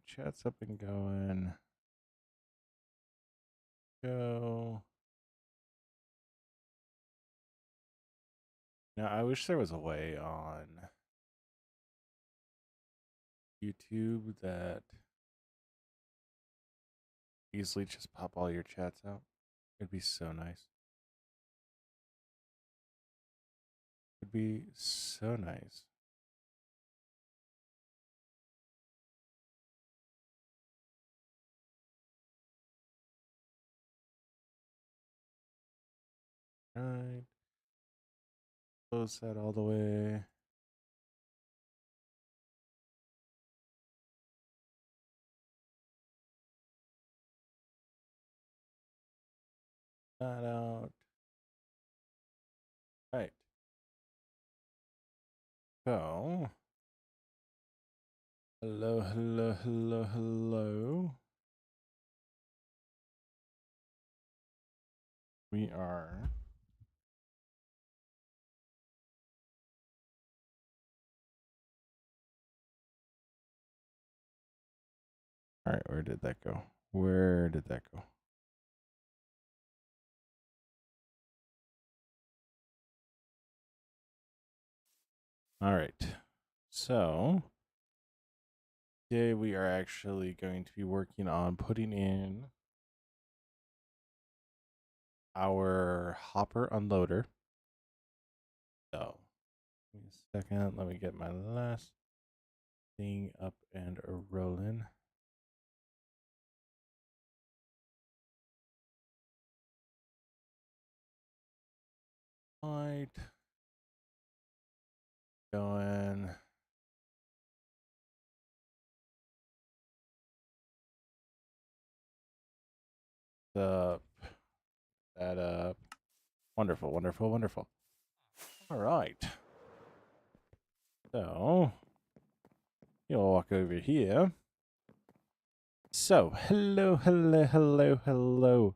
chat's up and going. Go. Now, I wish there was a way on YouTube that easily just pop all your chats out. It'd be so nice. It'd be so nice. Right. Close that all the way. That out. Right. So, hello, hello, hello, hello. We are all right. Where did that go? Where did that go? All right. So, today we are actually going to be working on putting in our hopper unloader. So, give me a second. Let me get my last thing up and rolling. Right. Going. Up. That up. Wonderful, wonderful, wonderful. All right. So, you'll walk over here. So, hello, hello, hello, hello.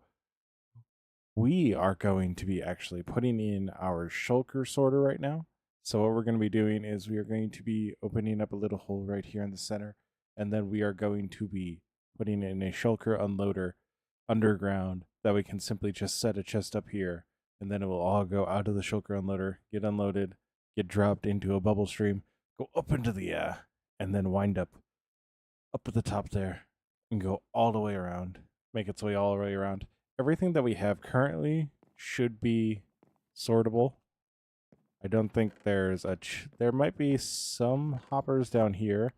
We are going to be actually putting in our shulker sorter right now. So what we're going to be doing is we are going to be opening up a little hole right here in the center, and then we are going to be putting in a shulker unloader underground that we can simply just set a chest up here, and then it will all go out of the shulker unloader, get unloaded, get dropped into a bubble stream, go up into the air, and then wind up at the top there and go all the way around, make its way all the way around. Everything that we have currently should be sortable. I don't think there's there might be some hoppers down here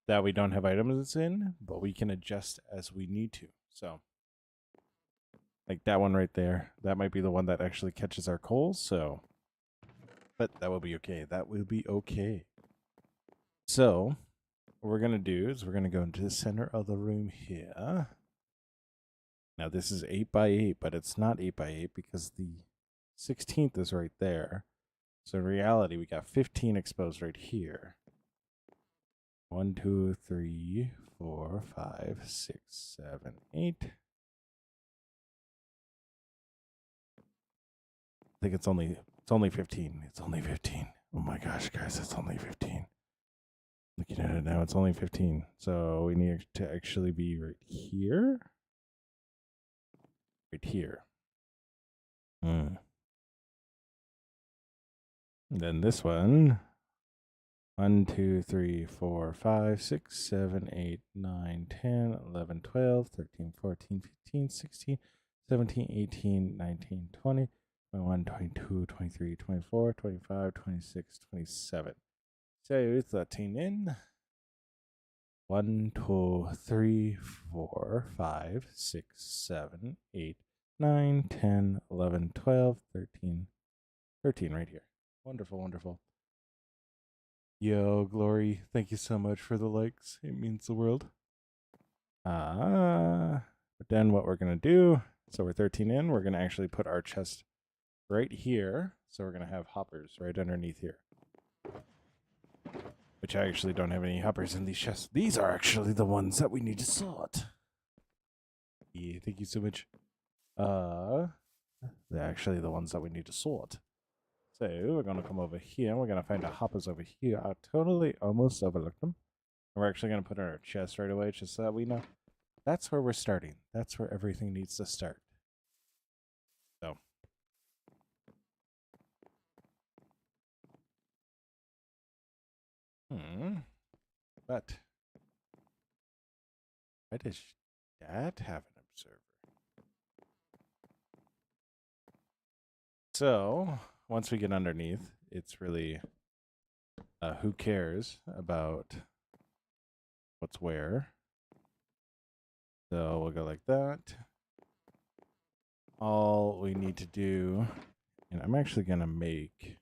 that we don't have items in, but we can adjust as we need to. So, like that one right there, that might be the one that actually catches our coals. So, but that will be okay. That will be okay. So, what we're going to do is we're going to go into the center of the room here. Now this is 8 by 8, but it's not 8 by 8 because the 16th is right there. So in reality, we got 15 exposed right here. 1, 2, 3, 4, 5, 6, 7, 8. I think it's only 15. It's only 15. Oh my gosh, guys, it's only 15. Looking at it now, it's only 15. So we need to actually be right here. Right here. And then this one. 1, 2, 3, 4, 5, 6, 7, 8, 9, 10, 11, 12, 13, 14, 15, 16, 17, 18, 19, 20, 21, 22, 23, 24, 25, 26, 27. So 13 in. 1, 2, 3, 4, 5, 6, 7, 8, 9, 10, 11, 12, 13. 13 right here. Wonderful, wonderful. Yo, Glory, thank you so much for the likes. It means the world. But then what we're going to do, so we're 13 in, we're going to actually put our chest right here. So we're going to have hoppers right underneath here. Which I actually don't have any hoppers in these chests. These are actually the ones that we need to sort. Yeah, thank you so much. They're actually the ones that we need to sort. So we're going to come over here. We're going to find our hoppers over here. I totally almost overlooked them. We're actually going to put it in our chest right away, just so that we know that's where we're starting. That's where everything needs to start. So. But why does that have an observer? So, once we get underneath, it's really who cares about what's where. So we'll go like that. All we need to do, and I'm actually going to make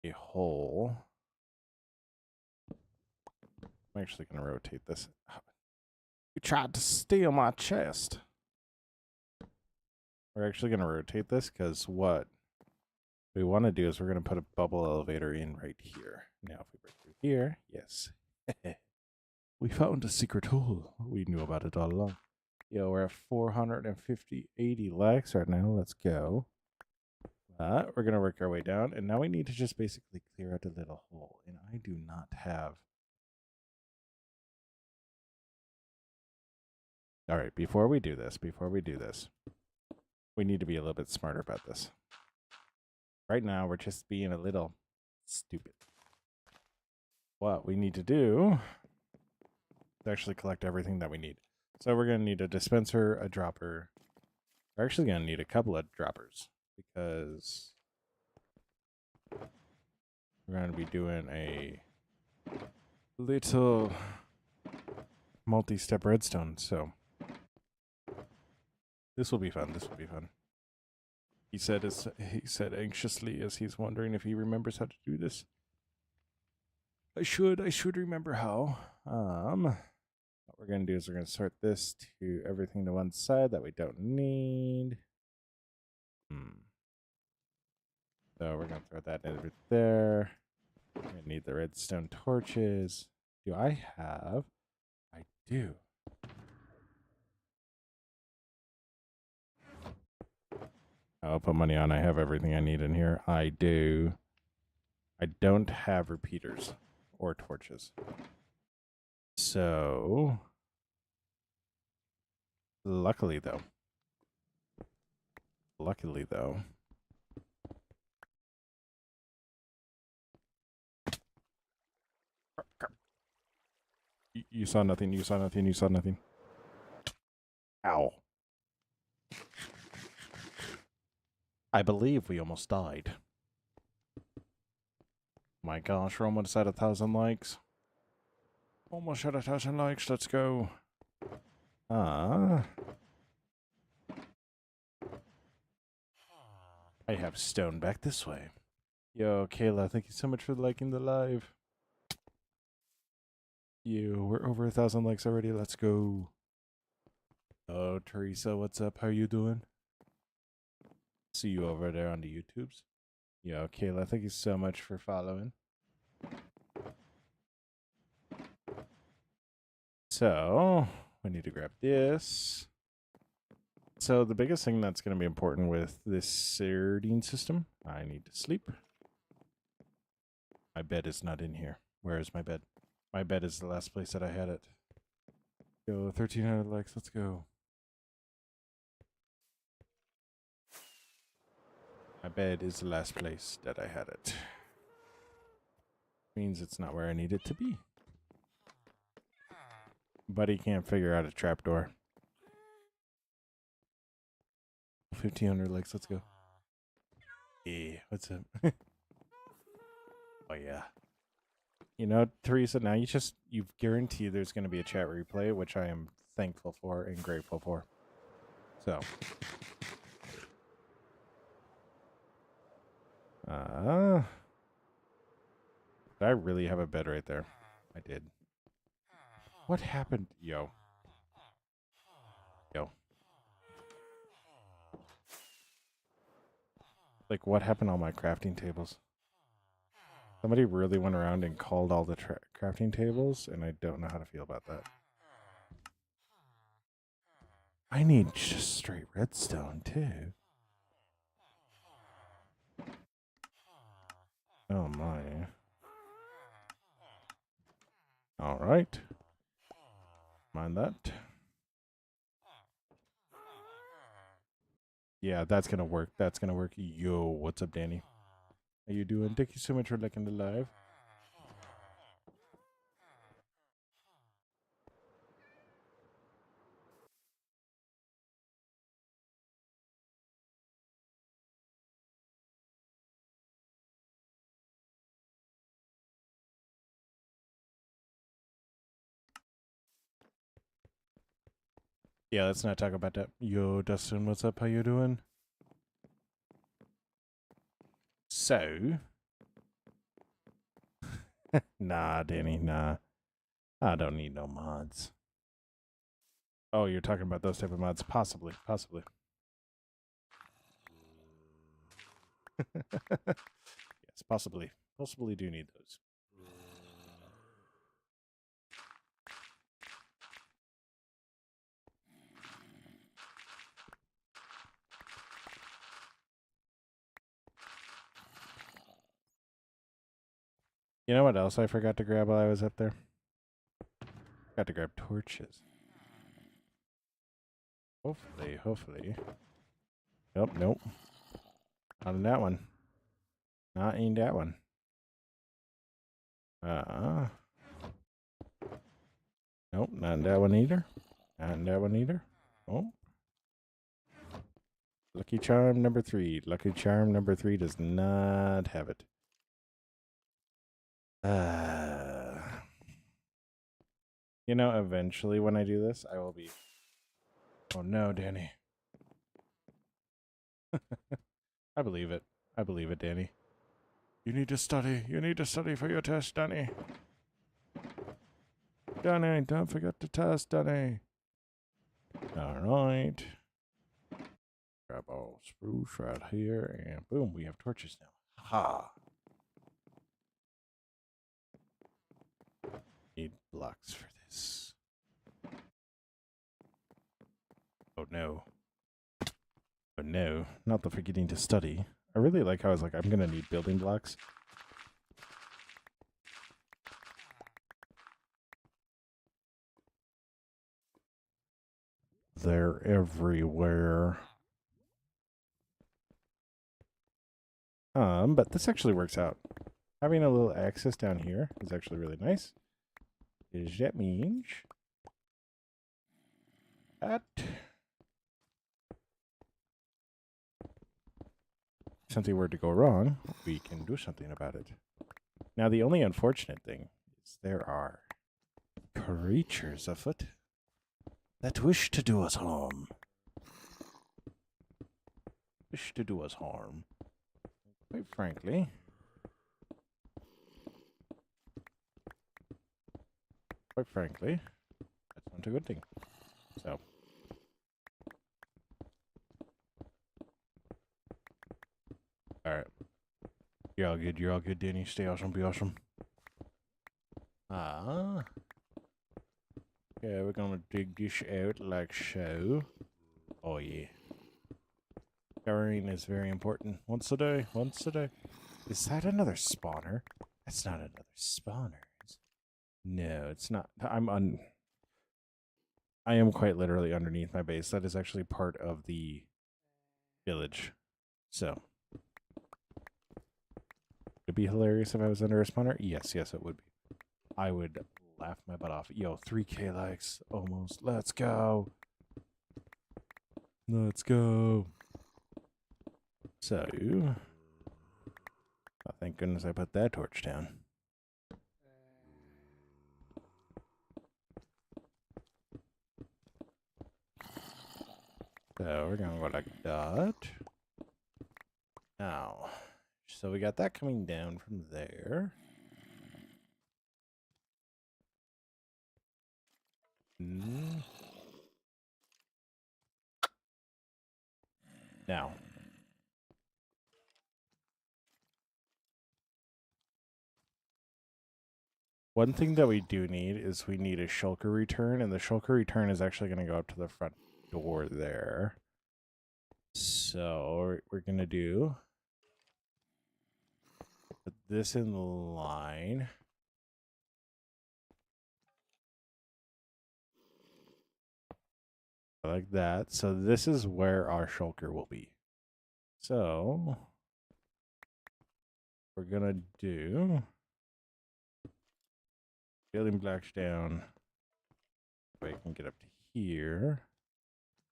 a hole. I'm actually going to rotate this. You tried to steal my chest. We're actually going to rotate this because what we want to do is we're going to put a bubble elevator in right here. Now, if we break through here, yes. We found a secret hole. We knew about it all along. Yo, we're at 80 likes right now. Let's go. We're going to work our way down. And now we need to just basically clear out a little hole. And I do not have... All right, before we do this, we need to be a little bit smarter about this. Right now, we're just being a little stupid. What we need to do is actually collect everything that we need. So we're going to need a dispenser, a dropper. We're actually going to need a couple of droppers because we're going to be doing a little multi-step redstone. So this will be fun. This will be fun. He said anxiously as he's wondering if he remembers how to do this. I should remember how. What we're going to do is we're going to sort this to everything to one side that we don't need. So we're going to throw that over there. We're going to need the redstone torches. Do I have? I do. I'll put money on I have everything I need in here. I do. I don't have repeaters or torches. So, luckily though, you saw nothing, you saw nothing, you saw nothing. Ow. I believe we almost died. My gosh, we're almost at 1,000 likes. Almost at 1,000 likes, let's go. I have stone back this way. Yo, Kayla, thank you so much for liking the live. We're over 1,000 likes already, let's go. Oh, Teresa, what's up? How you doing? See you over there on the YouTubes. Yo, Kayla, thank you so much for following. So, we need to grab this. So, the biggest thing that's going to be important with this sardine system, I need to sleep. My bed is not in here. Where is my bed? My bed is the last place that I had it. Yo, 1,300 likes, let's go. My bed is the last place that I had it. Means it's not where I need it to be. Buddy can't figure out a trapdoor. 1,500 likes, let's go. Yeah, what's up? Oh, yeah. You know, Teresa, now you've guaranteed there's going to be a chat replay, which I am thankful for and grateful for. So. Did I really have a bed right there? I did. What happened? Yo. Like, what happened to all my crafting tables? Somebody really went around and called all the crafting tables, and I don't know how to feel about that. I need just straight redstone, too. Oh, my. All right. Mind that. Yeah, that's gonna work. That's gonna work. Yo, what's up, Danny? How you doing? Thank you so much for looking the live. Yeah, let's not talk about that. Yo, Dustin, what's up? How you doing? So, nah, Danny, nah. I don't need no mods. Oh, you're talking about those type of mods? Possibly, possibly. Yes, possibly. Possibly do need those. You know what else I forgot to grab while I was up there? Got to grab torches. Hopefully. Nope, nope. Not in that one. Not in that one. Nope, not in that one either. Not in that one either. Oh. Lucky charm number 3. Lucky charm number 3 does not have it. You know, eventually when I do this, I will be... Oh no, Danny. I believe it. I believe it, Danny. You need to study. You need to study for your test, Danny. Danny, don't forget the test, Danny. Alright. Grab all spruce right here, and boom, we have torches now. Ha! Need blocks for this. Oh no. Oh no, not the forgetting to study. I really like how I was like, I'm gonna need building blocks. They're everywhere. But this actually works out. Having a little access down here is actually really nice. Does that means that if something were to go wrong, we can do something about it. Now, the only unfortunate thing is there are creatures afoot that wish to do us harm. Wish to do us harm. Quite frankly, that's not a good thing. So, alright. You're all good, Danny. Stay awesome, be awesome. Yeah, we're gonna dig this out like so. Oh yeah. Scouring is very important. Once a day. Is that another spawner? That's not another spawner. No, it's not. I am quite literally underneath my base. That is actually part of the village. So, would it be hilarious if I was under a spawner? Yes, it would be. I would laugh my butt off. Yo, 3K likes almost. Let's go. So, oh, thank goodness I put that torch down. So we're gonna go like that. Now, so we got that coming down from there. Now, one thing that we do need is we need a shulker return, and the shulker return is actually going to go up to the front door there. So we're going to do put this in line. Like that. So this is where our shulker will be. So we're gonna do building blocks down. So I can get up to here.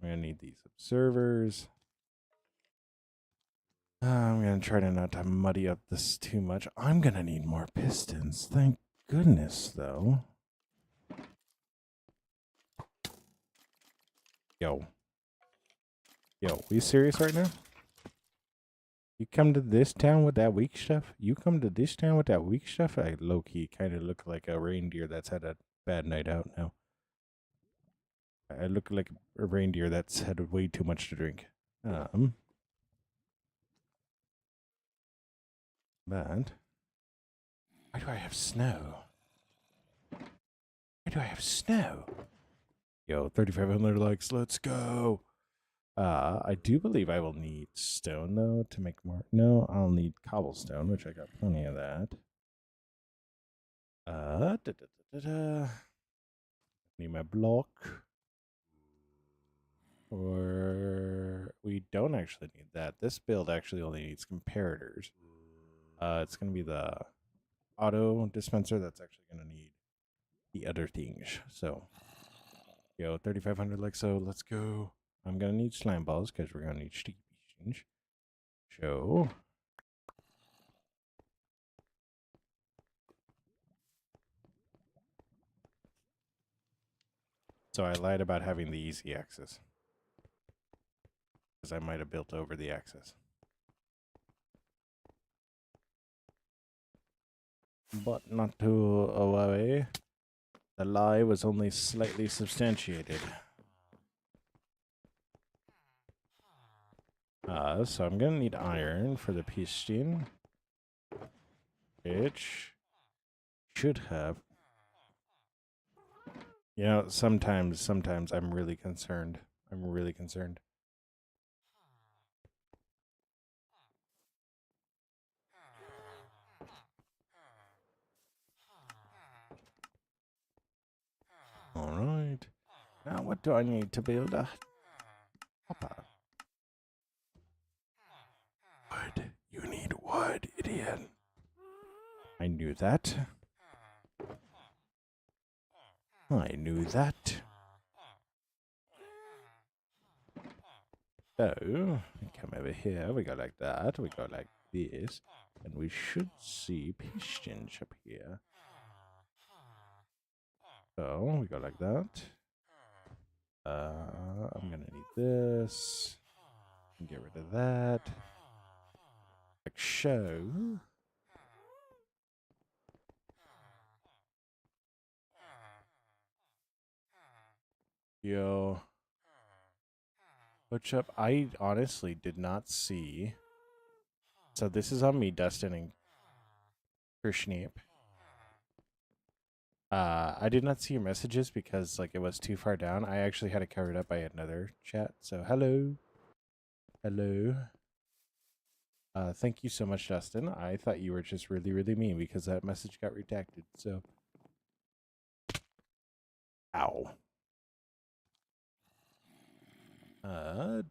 I'm gonna need these observers. I'm gonna try to not to muddy up this too much. I'm gonna need more pistons. Thank goodness, though. Yo, we serious right now? You come to this town with that weak stuff? You come to this town with that weak stuff? I low-key kind of look like a reindeer that's had a bad night out now. I look like a reindeer that's had way too much to drink. But why do I have snow? Why do I have snow? Yo, 3,500 likes, let's go. I do believe I will need stone, though, to make more. No, I'll need cobblestone, which I got plenty of that. Need my block. Or we don't actually need that. This build actually only needs comparators. It's going to be the auto dispenser that's actually going to need the other things. So, yo, 3,500 like so. Let's go. I'm going to need slime balls because we're going to need sticky things. So, I lied about having the easy access. Because I might have built over the access. But not to worry. The lie was only slightly substantiated. So I'm gonna need iron for the piston. Which should have. You know, sometimes I'm really concerned. Alright. Now what do I need to build a hopper? Wood. You need wood, idiot. I knew that. I knew that. So, come over here. We go like that. We go like this. And we should see pistons up here. So, we go like that. I'm gonna need this. Get rid of that. Like so. Yo. What's up? I honestly did not see. So this is on me, Dustin and Krishneep. I did not see your messages because like it was too far down. I actually had it covered up by another chat. So hello. Hello. Thank you so much, Dustin. I thought you were just really, really mean because that message got redacted. So, ow.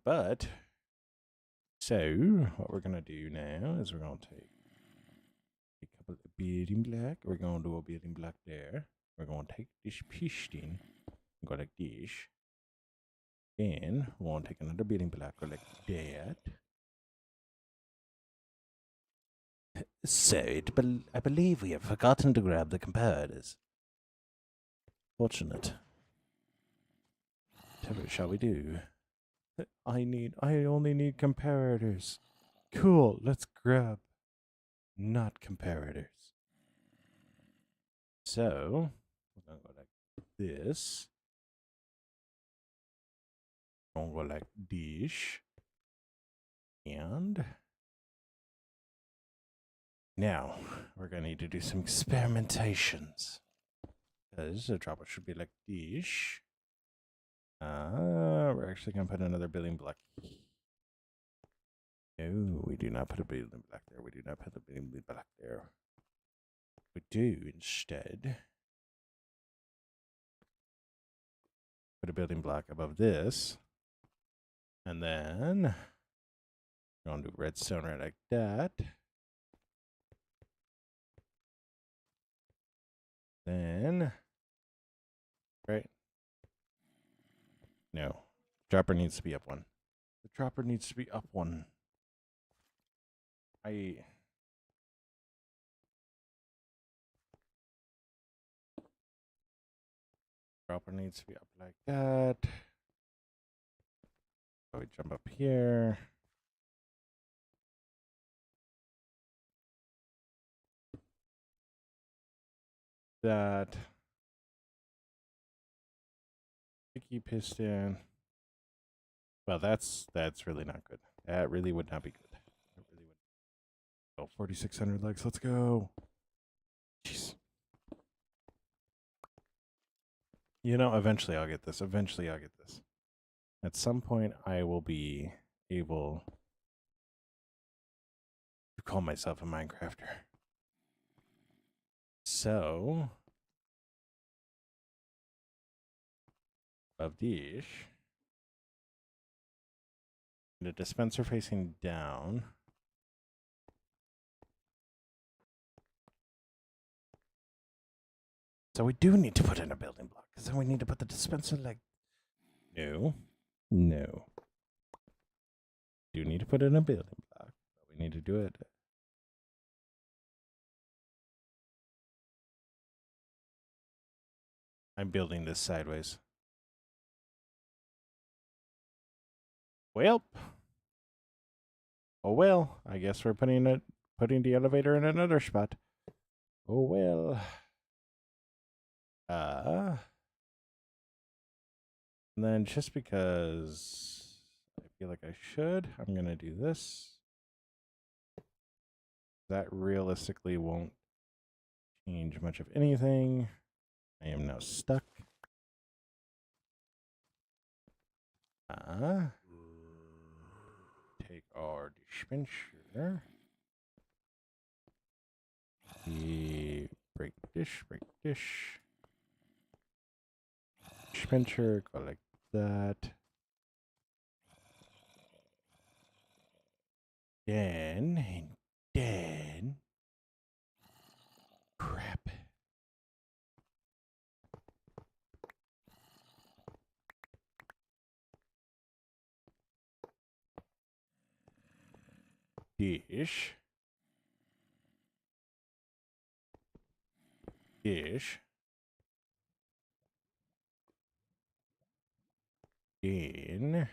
But so what we're gonna do now is we're gonna take a couple of building block. We're gonna do a building block there. We're gonna take this piston and go like this. Then we're gonna take another building block, go like that. So, I believe we have forgotten to grab the comparators. Fortunate. Whatever shall we do? I only need comparators. Cool, let's grab not comparators. So, we're gonna go like this. We're gonna go like this. And now we're gonna need to do some experimentations. Because the dropper should be like this. We're actually gonna put another building block. No, we do not put a building block there. We do not put a building block there. We do instead put a building block above this. And then we're going to do redstone right like that. Then, right? No. Dropper needs to be up one. The dropper needs to be up one. Dropper needs to be up like that. So we jump up here. That. Sticky piston. Well, that's really not good. That really would not be good. That really would. Oh, 4,600 legs. Let's go. Jeez. You know, eventually I'll get this. Eventually I'll get this. At some point, I will be able to call myself a Minecrafter. So, of these, the dispenser facing down. So we do need to put in a building block, because then we need to put the dispenser like... No. No. Do need to put in a building block, but we need to do it. I'm building this sideways. Well. Oh well. I guess we're putting the elevator in another spot. Oh well. And then just because I feel like I should, I'm gonna do this. That realistically won't change much of anything. I am now stuck. Take our dispenser. Break dish. Dispenser, go like that. Then crap. Dish. Then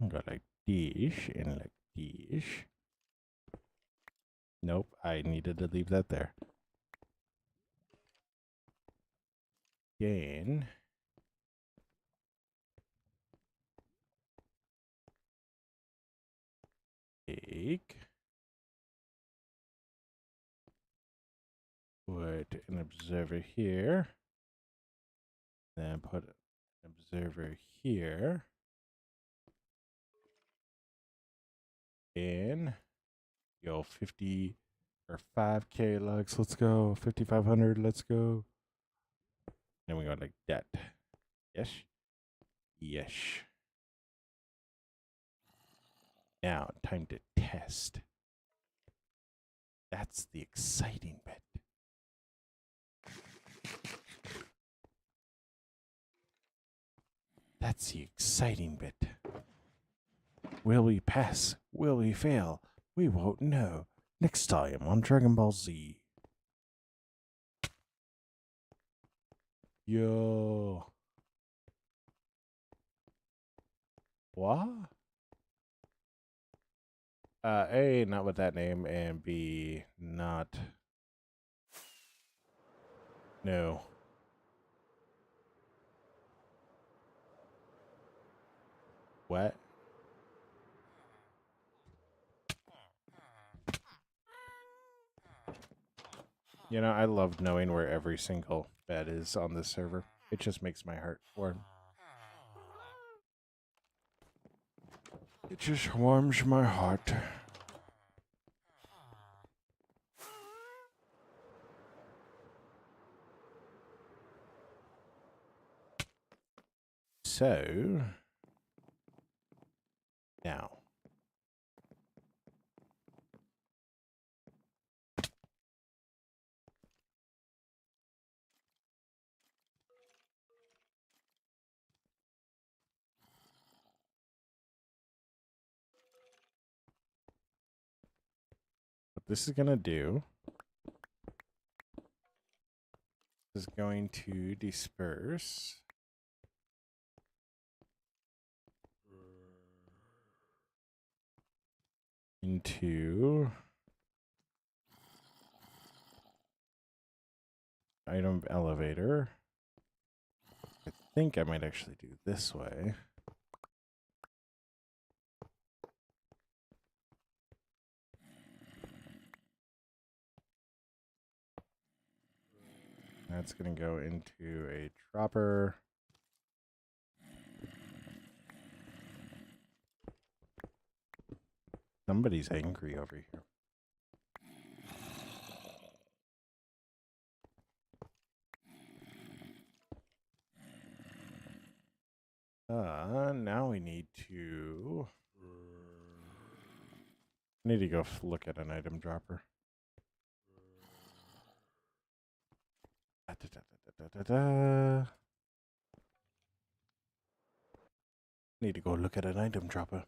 go like dish and like dish. Nope, I needed to leave that there. Then take, put an observer here, then put an observer here, and go 50 or 5K lugs. Let's go 5,500. Let's go. Then we go like that. Yes. Now time to test. That's the exciting bit. That's the exciting bit. Will we pass? Will we fail? We won't know. Next time on Dragon Ball Z. Yo. What? A, not with that name, and B, not. No. What? You know, I love knowing where every single bed is on this server. It just makes my heart warm. It just warms my heart. So now what this is going to do is going to disperse into item elevator. I think I might actually do this way. That's going to go into a dropper. Somebody's angry over here. Now we need to go look at an item dropper. Need to go look at an item dropper.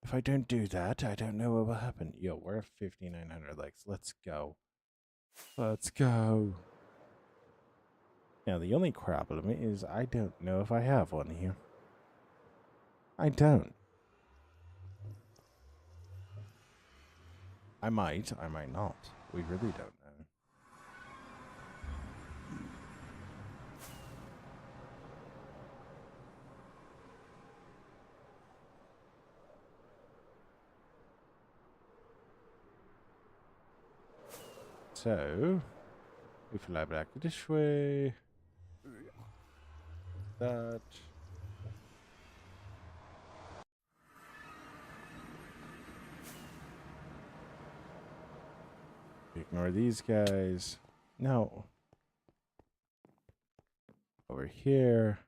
If I don't do that, I don't know what will happen. Yo, we're at 5,900 likes. Let's go. Let's go. Now, the only problem is I don't know if I have one here. I don't. I might not. We really don't know. So, we fly back this way. That. Ignore these guys. No. Over here.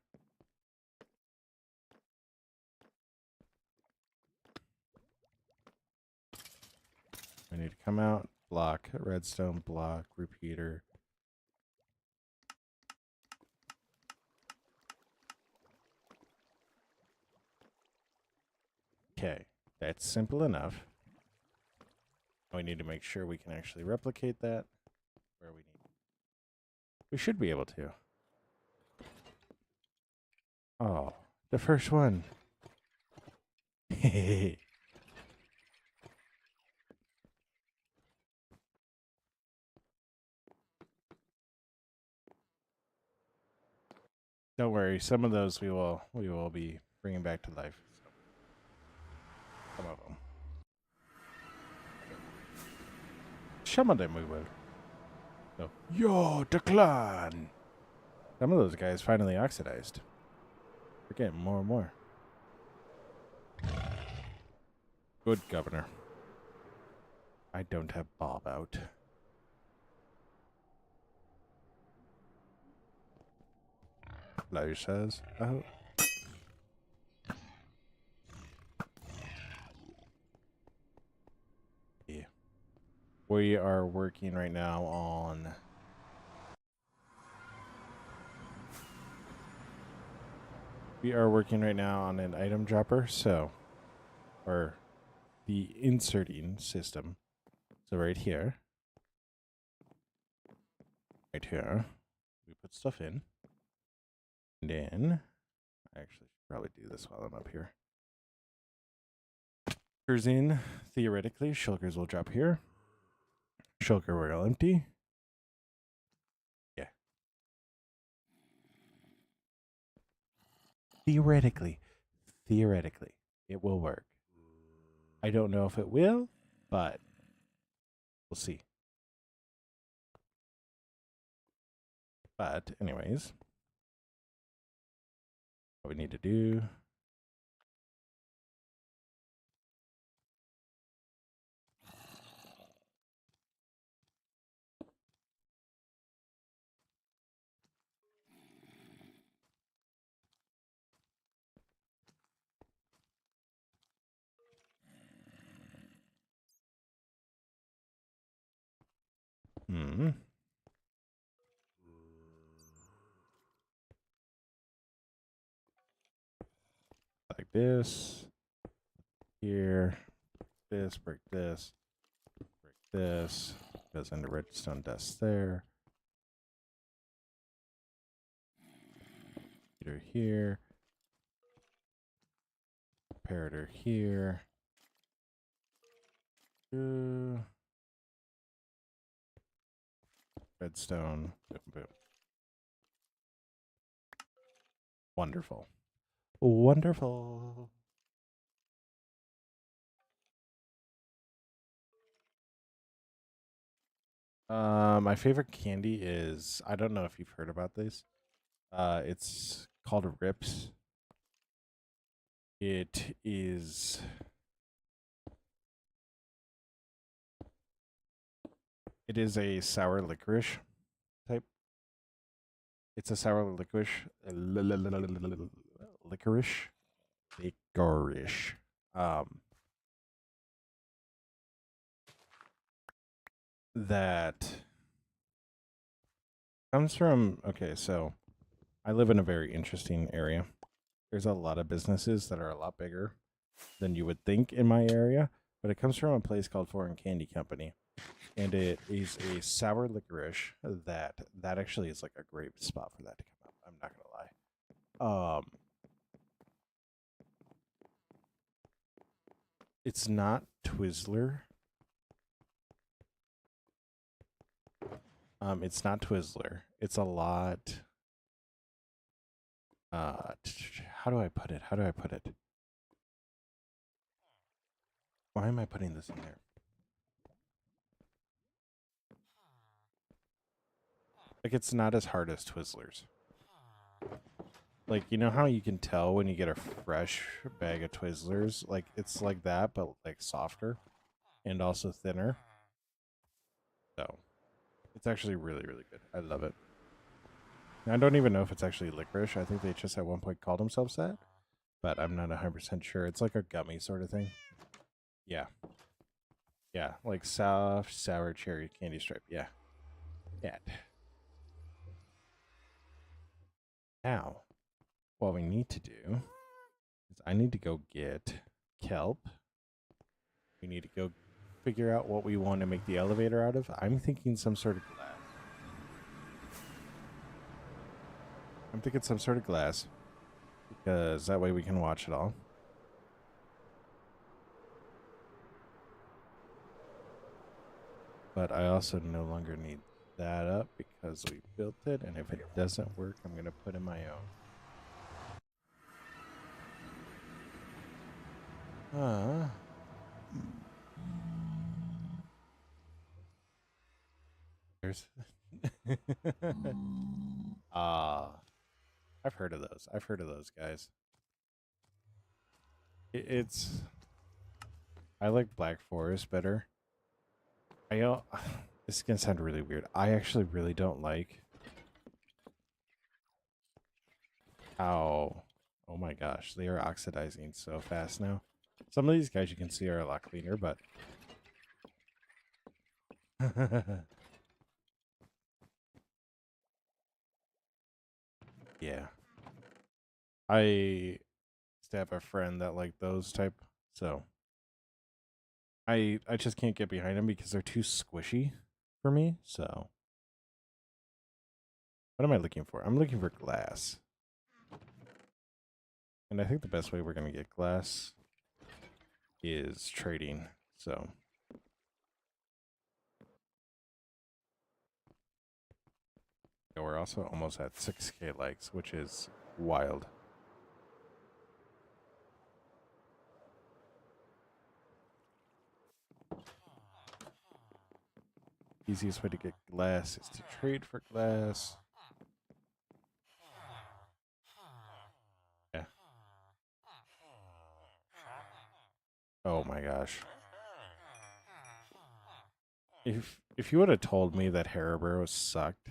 We need to come out, block, redstone, block, repeater. Okay, that's simple enough. We need to make sure we can actually replicate that where we need. We should be able to. Oh, the first one. Don't worry, some of those we will be bringing back to life. Some of them. Some of them we will. So, yo, the clan. Some of those guys finally oxidized. We're getting more and more. Good governor. I don't have Bob out. Flo says. Oh. Yeah. We are working right now on an item dropper, so or the inserting system. So right here. Right here. We put stuff in. And then I actually should probably do this while I'm up here. Shulkers in, theoretically, shulkers will drop here. Shulker will empty. Yeah. Theoretically, it will work. I don't know if it will, but we'll see. But anyways, what we need to do. Like this. Here. Break this. Break this. Goes into redstone dust there. Heater here. Comparator here. Redstone. Boom, boom. Wonderful. Wonderful. My favorite candy is, I don't know if you've heard about this. It's called Rips. It is a sour licorice type. It's a sour licorice. Licorice. That comes from, okay, so I live in a very interesting area. There's a lot of businesses that are a lot bigger than you would think in my area, but it comes from a place called Foreign Candy Company. And it is a sour licorice that actually is like a great spot for that to come up. I'm not gonna lie. It's not Twizzler. It's not Twizzler. It's a lot. How do I put it? Why am I putting this in there? Like, it's not as hard as Twizzlers. Like, you know how you can tell when you get a fresh bag of Twizzlers? Like, it's like that, but like softer and also thinner. So, it's actually really, really good. I love it. I don't even know if it's actually licorice. I think they just at one point called themselves that, but I'm not 100% sure. It's like a gummy sort of thing. Yeah. Yeah, like soft, sour cherry candy stripe. Yeah. Yeah. Now, what we need to do is I need to go get kelp. We need to go figure out what we want to make the elevator out of. I'm thinking some sort of glass. Because that way we can watch it all. But I also no longer need that up because we built it, and if it doesn't work, I'm going to put in my own. There's I've heard of those guys. It's I like Black Forest better. This is gonna sound really weird. I actually really don't like how, oh my gosh, they are oxidizing so fast now. Some of these guys you can see are a lot cleaner, but yeah. I used to have a friend that liked those type, so I just can't get behind them because they're too squishy for me. So what am I looking for? I'm looking for glass. And I think the best way we're going to get glass is trading. So yeah, we're also almost at 6K likes, which is wild. Easiest way to get glass is to trade for glass. Yeah. Oh my gosh. If you would have told me that Haribo sucked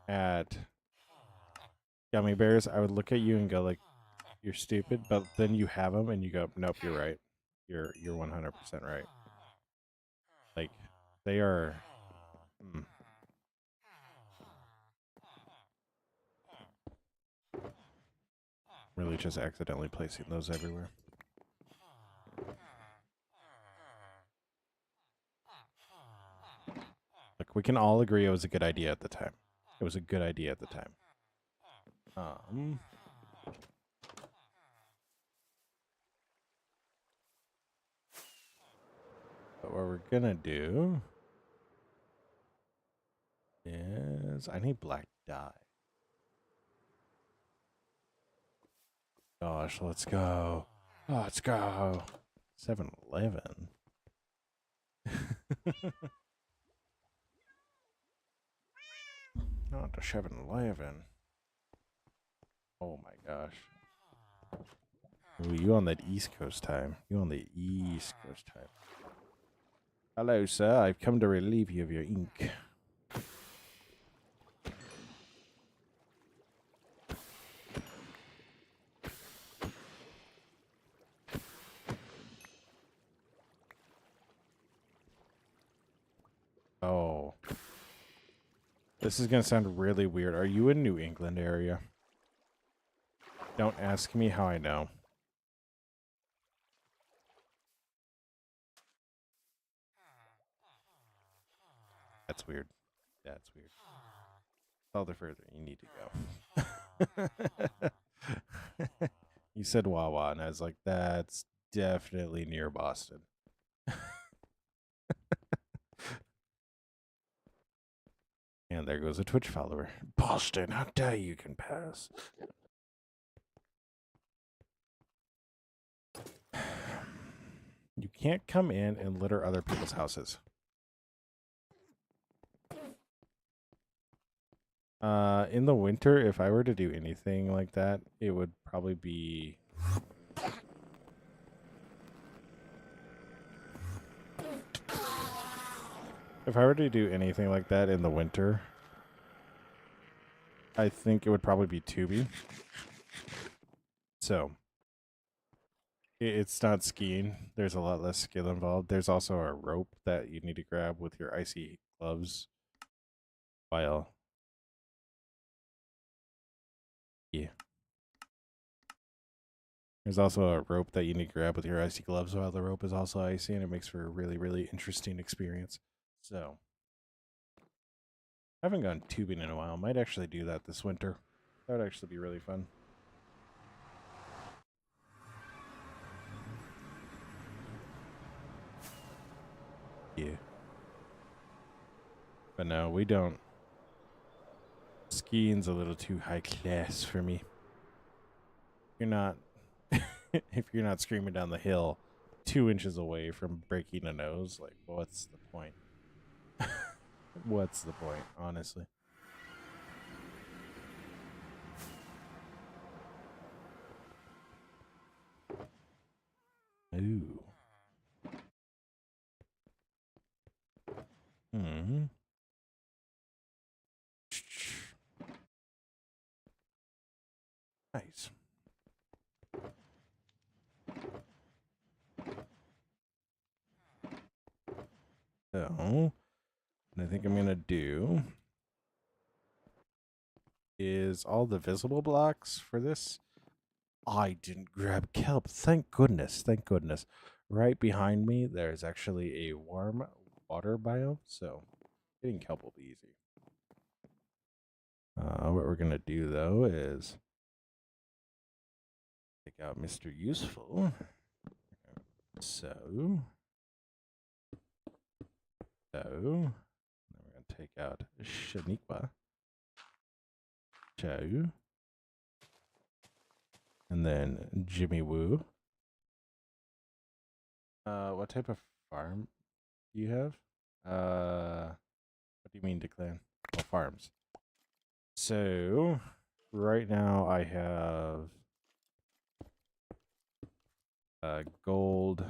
at gummy bears, I would look at you and go like, "You're stupid." But then you have them and you go, "Nope, you're right. You're 100% right." Like They are... Really just accidentally placing those everywhere. Look, we can all agree it was a good idea at the time. It was a good idea at the time. But what we're gonna do is I need black dye. Gosh, let's go. Oh, let's go. 7-Eleven. Not the 7-Eleven. Oh my gosh. Ooh, you on that East Coast time. You on the East Coast time. Hello, sir. I've come to relieve you of your ink. Oh. This is going to sound really weird. Are you in New England area? Don't ask me how I know. That's weird. That's weird. Further further, you need to go. You said Wawa, and I was like, that's definitely near Boston. And there goes a Twitch follower. Boston, how dare you can pass. You can't come in and litter other people's houses. In the winter, if I were to do anything like that, it would probably be... If I were to do anything like that in the winter, I think it would probably be tubing. So, it's not skiing. There's a lot less skill involved. There's also a rope that you need to grab with your icy gloves. While... Yeah. There's also a rope that you need to grab with your icy gloves while the rope is also icy, and it makes for a really, really interesting experience. So, I haven't gone tubing in a while. Might actually do that this winter. That would actually be really fun. Yeah. But no, we don't. Skiing's a little too high class for me. You're not... if you're not screaming down the hill 2 inches away from breaking a nose, like, what's the point? What's the point, honestly? Ooh. Hmm. Nice. So, what I think I'm gonna do is all the visible blocks for this. I didn't grab kelp. Thank goodness. Thank goodness. Right behind me, there's actually a warm water biome, so getting kelp will be easy. What we're going to do, though, is take out Mr. Useful. So, then we're going to take out Shaniqua. So, and then Jimmy Woo. What type of farm do you have? What do you mean declan? Oh, farms. So, right now I have gold.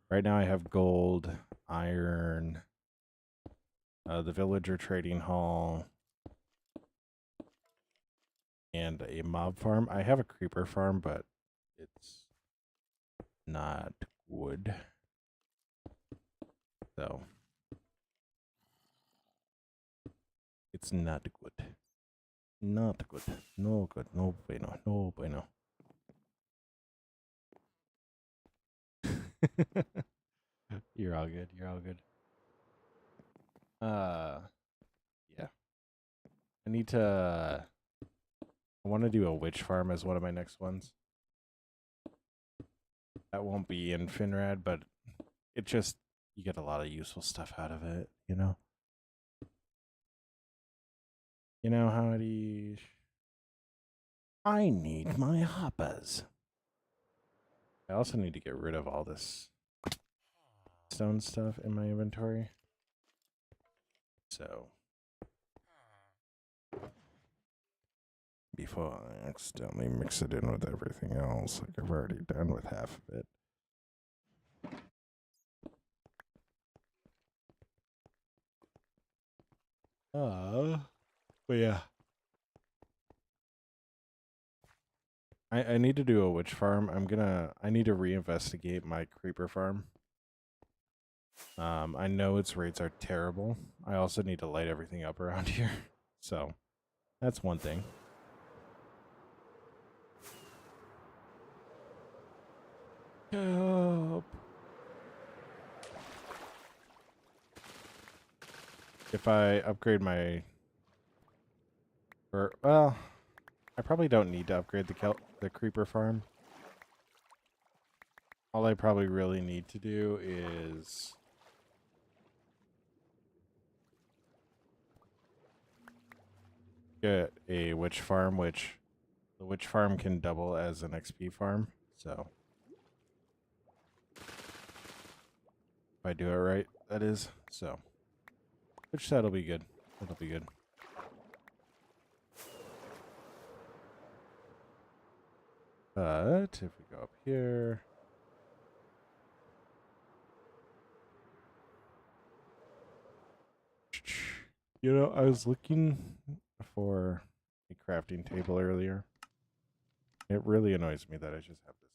Right now I have gold, iron, the villager trading hall, and a mob farm. I have a creeper farm, but it's not wood. So it's not good. Not good. No good. No bueno. No bueno. You're all good. You're all good. Yeah. I need to. I want to do a witch farm as one of my next ones. That won't be in Finrad, but it just you get a lot of useful stuff out of it. You know. You know how it is. I need my hoppers. I also need to get rid of all this stone stuff in my inventory. So before I accidentally mix it in with everything else, like I've already done with half of it. But yeah. I need to do a witch farm. I need to reinvestigate my creeper farm. I know its rates are terrible. I also need to light everything up around here. So that's one thing. Help. If I upgrade my well, I probably don't need to upgrade the creeper farm. All I probably really need to do is get a witch farm, which the witch farm can double as an XP farm. So if I do it right, that is. So which that'll be good. That'll be good. But if we go up here, you know, I was looking for a crafting table earlier. It really annoys me that I just have this.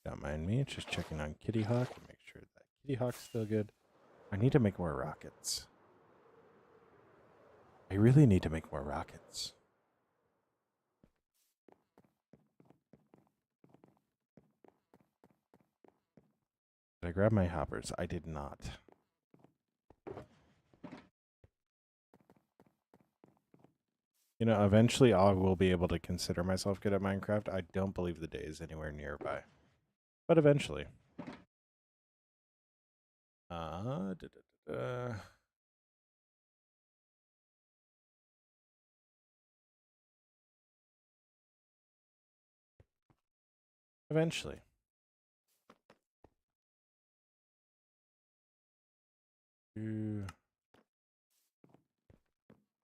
Don't mind me, just checking on Kitty Hawk and make sure that Kitty Hawk's still good. I need to make more rockets. I really need to make more rockets. Did I grab my hoppers? I did not. You know, eventually I will be able to consider myself good at Minecraft. I don't believe the day is anywhere nearby. But eventually. Da, da, da. Eventually.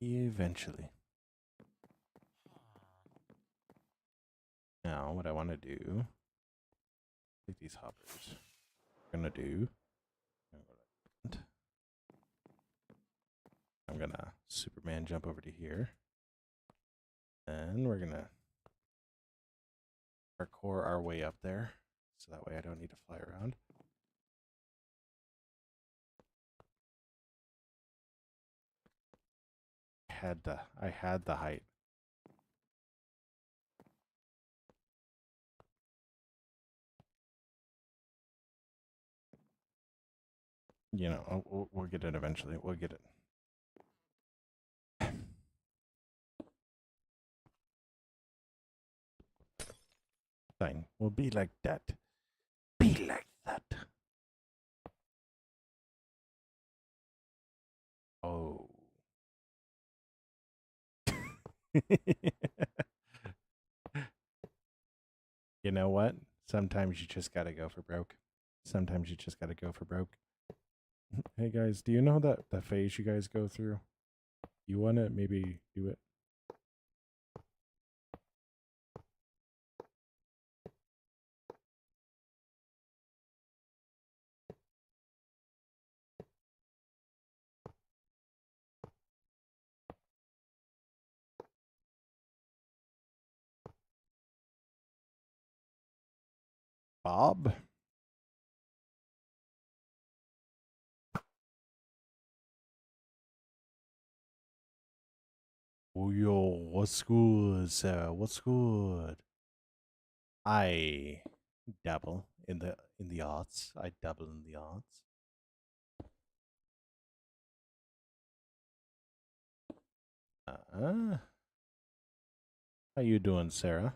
Eventually. Now, what I want to do, take these hoppers. I'm going to do, I'm going to Superman jump over to here. And we're going to parkour our way up there. So that way I don't need to fly around. I had the height. You know, we'll get it eventually. We'll get it. Fine. We'll be like that. Be like that. Oh. You know what? Sometimes you just gotta go for broke. Sometimes you just gotta go for broke. Hey guys, do you know that phase you guys go through? You wanna maybe do it? Bob. Oh, yo, what's good, Sarah? What's good? I dabble in the arts. I dabble in the arts. How you doing, Sarah?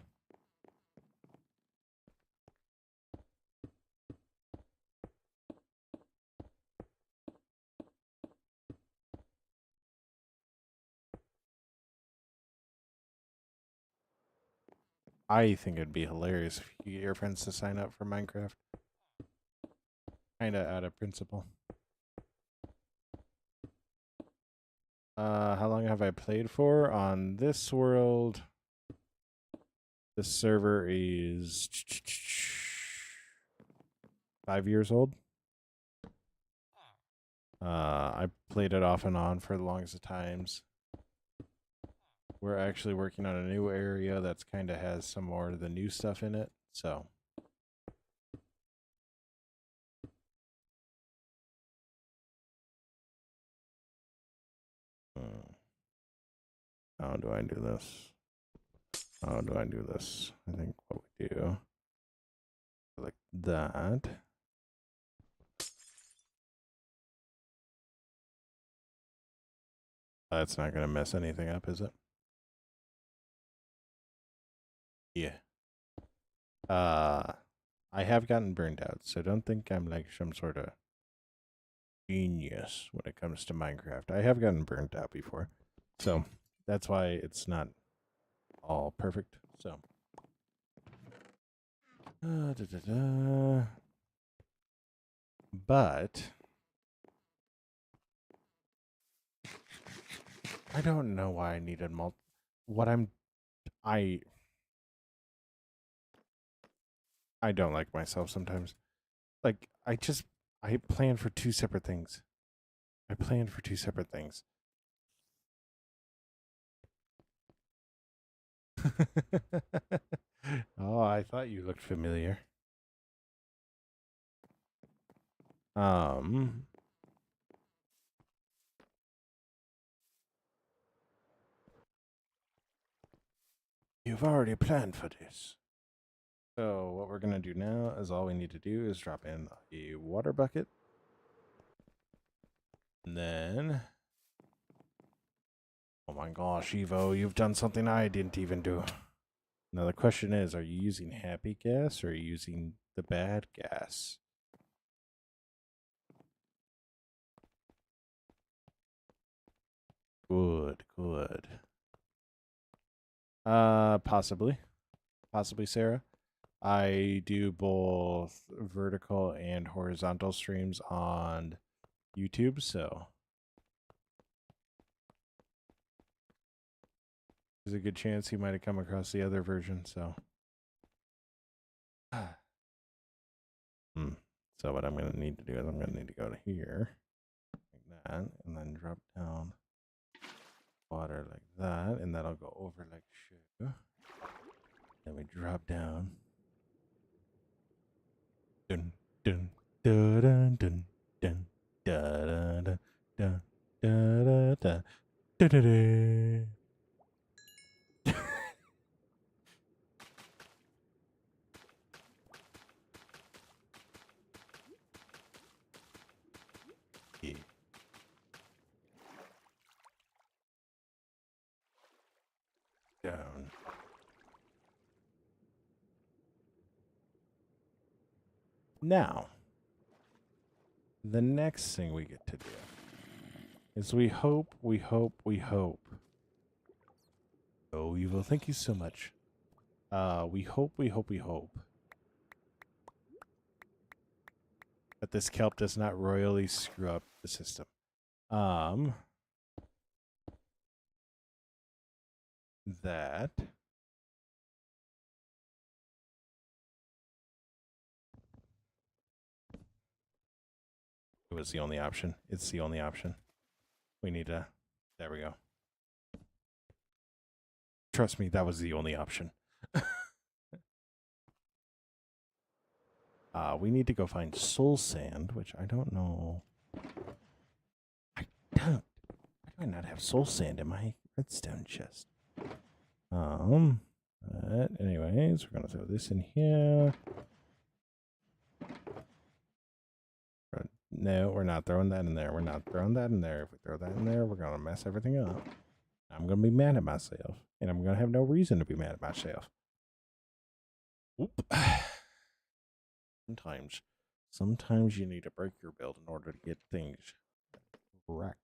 I think it'd be hilarious if you get your friends to sign up for Minecraft. Kinda out of principle. How long have I played for on this world? This server is 5 years old. I played it off and on for the longest of times. We're actually working on a new area that's kind of has some more of the new stuff in it, so. How do I do this? How do I do this? I think what we do, like that. That's not going to mess anything up, is it? Yeah. I have gotten burned out, so don't think I'm like some sort of genius when it comes to Minecraft. I have gotten burnt out before, so that's why it's not all perfect. So, but I don't know why I needed what I don't like myself sometimes. Like I plan for two separate things. I planned for two separate things. Oh, I thought you looked familiar. Um, you've already planned for this. So what we're gonna do now is all we need to do is drop in a water bucket. And then, oh my gosh, Evo, you've done something I didn't even do. Now the question is, are you using happy gas or are you using the bad gas? Good, good. Possibly. Possibly, Sarah. I do both vertical and horizontal streams on YouTube, so there's a good chance you might have come across the other version, so. So what I'm going to need to do is I'm going to need to go to here, like that, and then drop down water like that, and that'll go over like so. Then we drop down. Dun dun dun dun dun dun dun dun dun dun dun dun dun. Down. Now, the next thing we get to do is we hope. Oh, Evil, thank you so much. We hope that this kelp does not royally screw up the system. That it was the only option. It's the only option. We need to. There we go. Trust me, that was the only option. We need to go find soul sand, which I don't know. I don't. Why do I not have soul sand in my redstone chest? But anyways, we're gonna throw this in here. No, we're not throwing that in there. We're not throwing that in there. If we throw that in there, we're gonna mess everything up. I'm gonna be mad at myself, and I'm gonna have no reason to be mad at myself. Oop. Sometimes you need to break your build in order to get things correct.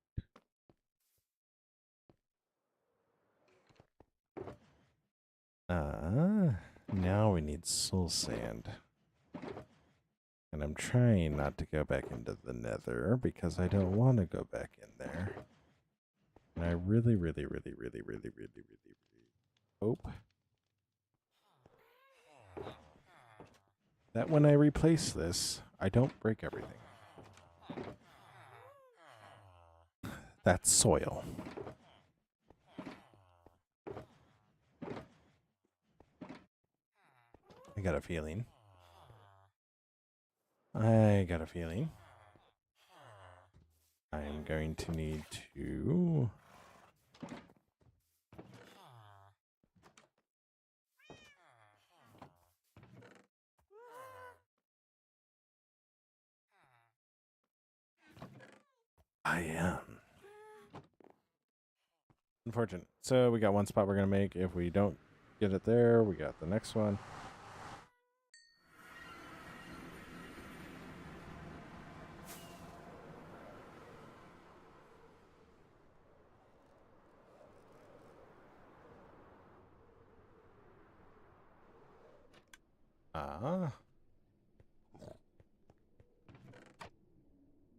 Now we need soul sand. And I'm trying not to go back into the nether because I don't want to go back in there. And I really hope that when I replace this, I don't break everything. That's soil. I got a feeling. I'm going to need to... I am. Unfortunate. So we got one spot we're going to make. If we don't get it there, we got the next one.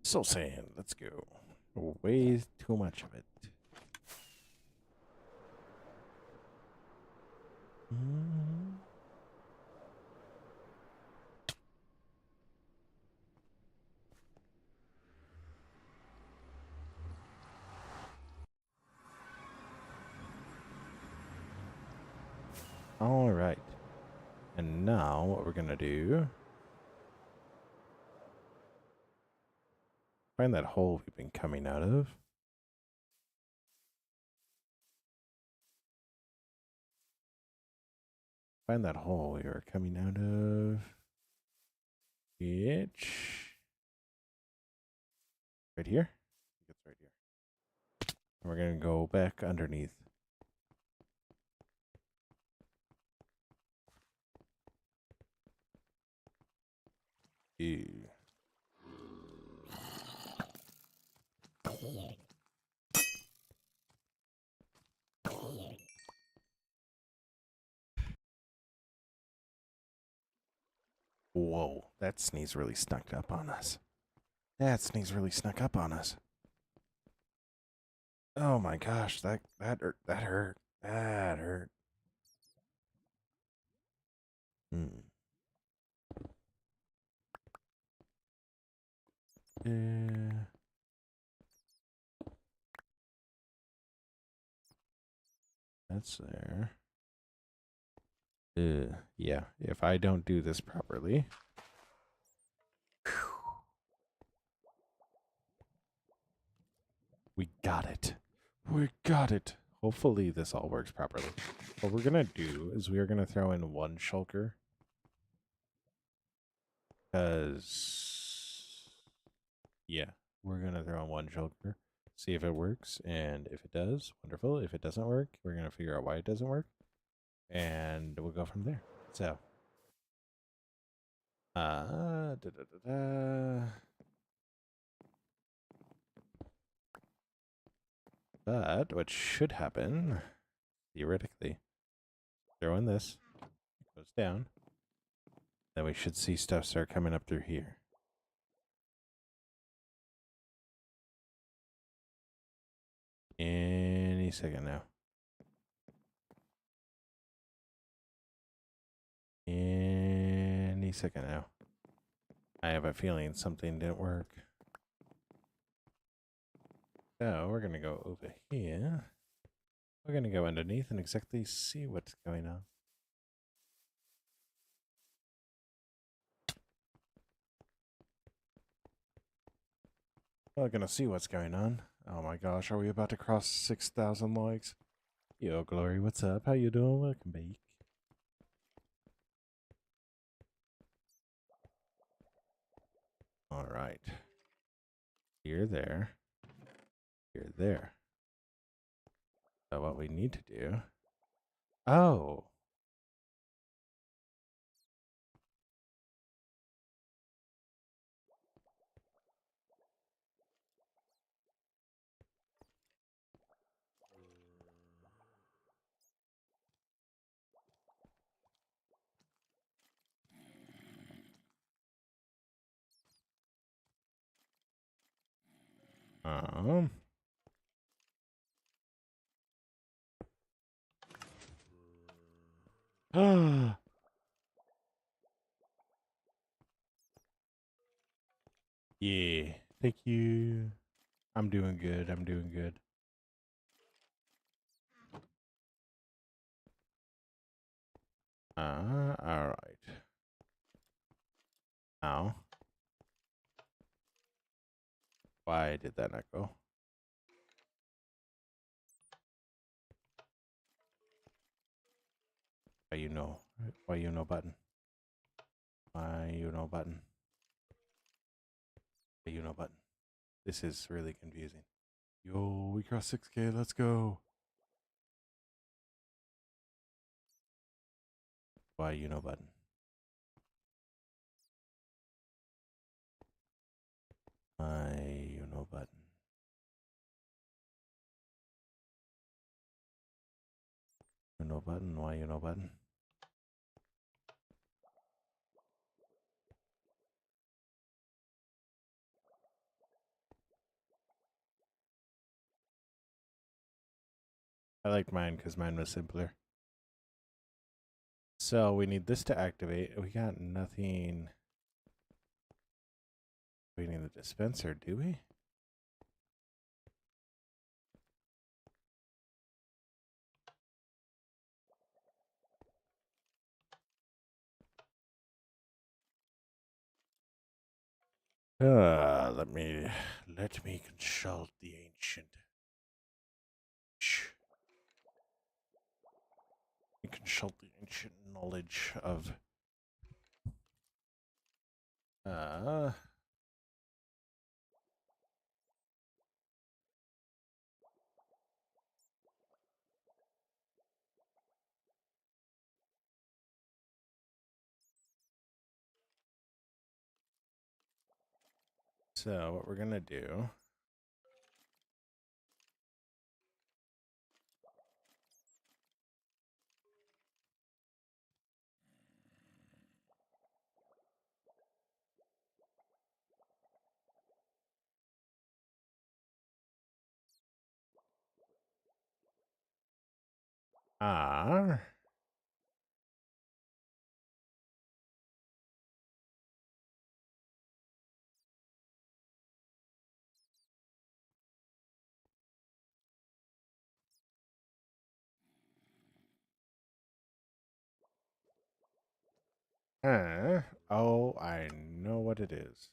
Soul sand. Let's go. Way too much of it. All right. And now what we're going to do... Find that hole we've been coming out of. Find that hole we were coming out of. Which... Right here? I think it's right here. And we're going to go back underneath. Ew. Whoa, that sneeze really snuck up on us. Oh my gosh, that hurt. Yeah. That's there. Yeah, if I don't do this properly. We got it. Hopefully this all works properly. What we're going to do is we are going to throw in one shulker. Because, yeah, we're going to throw in one shulker. See if it works. And if it does, wonderful. If it doesn't work, we're going to figure out why it doesn't work. And we'll go from there. So. But what should happen, theoretically, throw in this, goes down, then we should see stuff start coming up through here. Any second now. Any second now. I have a feeling something didn't work. So we're going to go over here. We're going to go underneath and exactly see what's going on. We're gonna see what's going on. Oh my gosh, are we about to cross 6,000 likes? Yo, Glory, what's up? How you doing? Welcome back. All right. You're there. You're there. So what we need to do... Oh! Um... Yeah. Thank you. I'm doing good. I'm doing good. Alright. Now. Why did that not go? Why you know? Why you know button? Why you know button? Why you know button? This is really confusing. Yo, we crossed 6K. Let's go. Why you know button? Why you know button? You know button? Why you know button? I liked mine because mine was simpler. So we need this to activate. We got nothing. We need the dispenser, do we? Let me consult the ancient. Consult the ancient knowledge of so what we're gonna do are oh, I know what it is.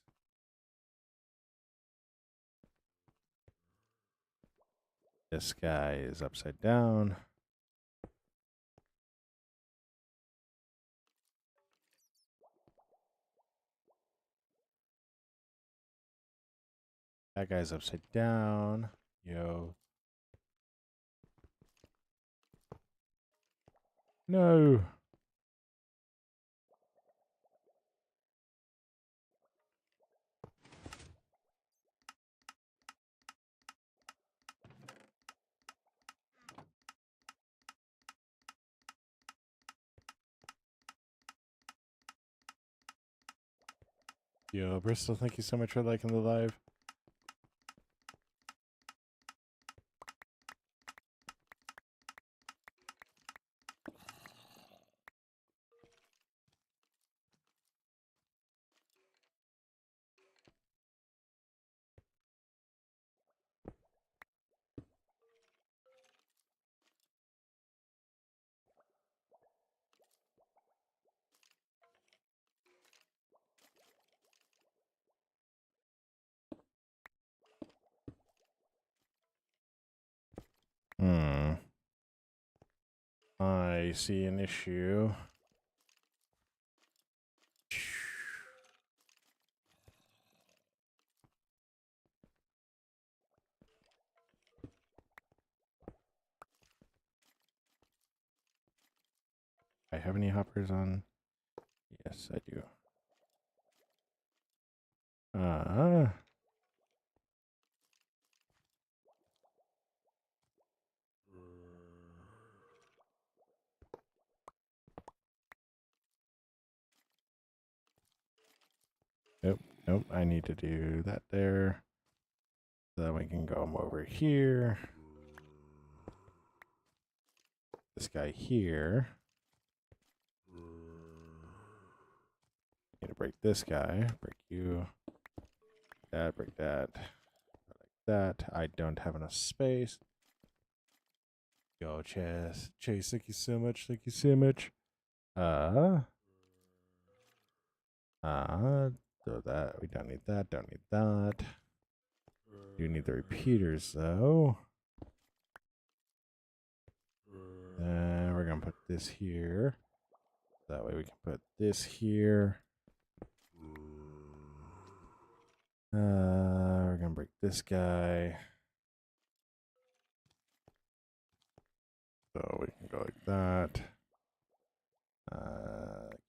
This guy is upside down. That guy's upside down. Yo. No. Yo, Bristol, thank you so much for liking the live. I see an issue. I have any hoppers on? Yes, I do. Nope, I need to do that there. So then we can go over here. This guy here. Need to break this guy. Break you. That, break that. Like that. I don't have enough space. Go, Chase. Chase, thank you so much. Thank you so much. So that, we don't need that, don't need that. Do need the repeaters though. Then we're gonna put this here. That way we can put this here. We're gonna break this guy. So we can go like that.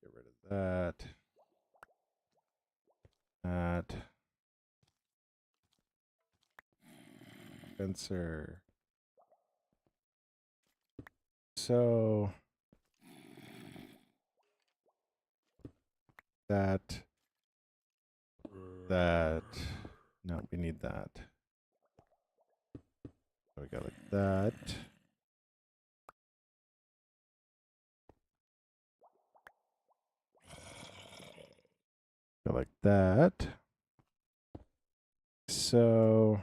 Get rid of that. That. Sensor. So that. No, we need that. So we go like that. Go like that. So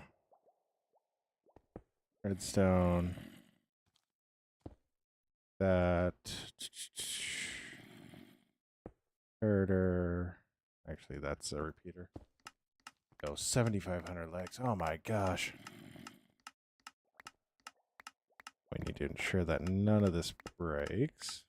redstone. That. Herder. Actually, that's a repeater. Go 7,500 legs. Oh my gosh. We need to ensure that none of this breaks.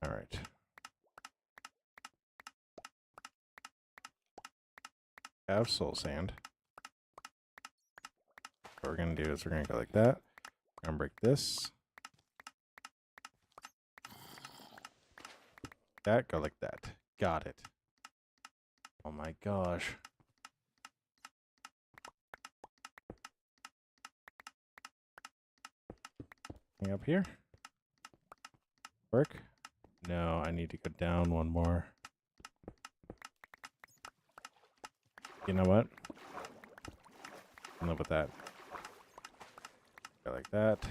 All right. Have soul sand. What we're going to do is we're going to go like that. We're going to break this. That, go like that. Got it. Oh my gosh. Anything up here? Work? No, I need to go down one more. You know what? I'll live with that. Go like that.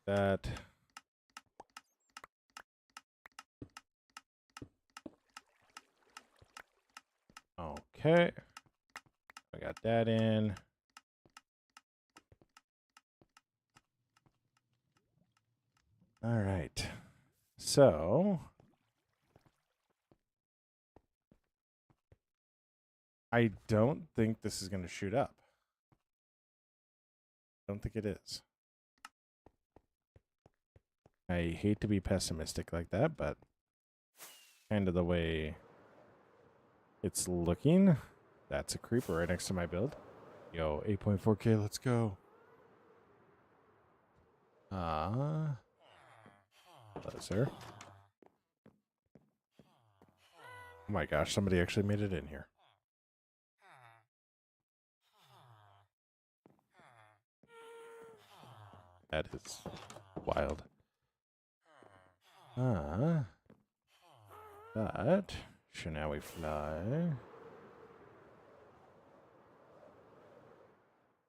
That. Okay. I got that in. All right. So I don't think this is going to shoot up. I don't think it is. I hate to be pessimistic like that, but kind of the way it's looking. That's a creeper right next to my build. Yo, 8.4K, let's go. Hello, sir. Oh my gosh, somebody actually made it in here. That is wild. But so now we fly.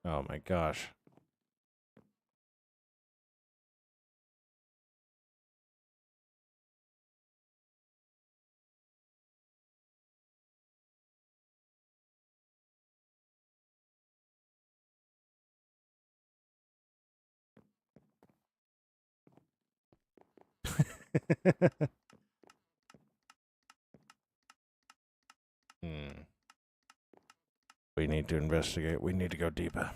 Oh my gosh. We need to investigate. We need to go deeper.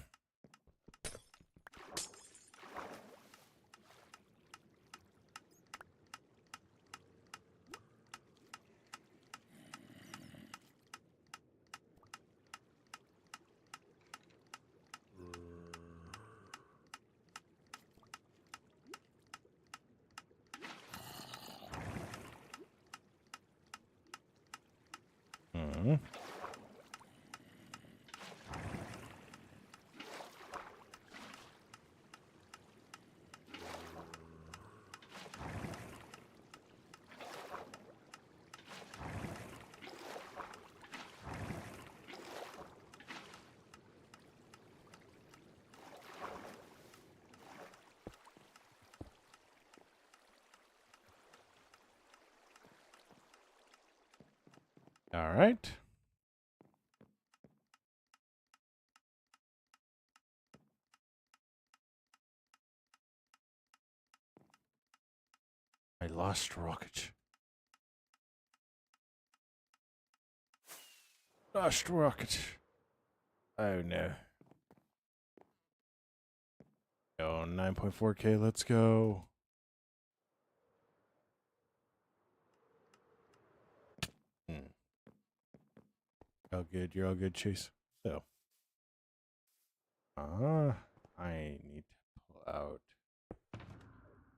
All right. I lost rocket. Lost rocket. Oh no. Oh, 9.4K. Let's go. All good. You're all good, Chase. So, I need to pull out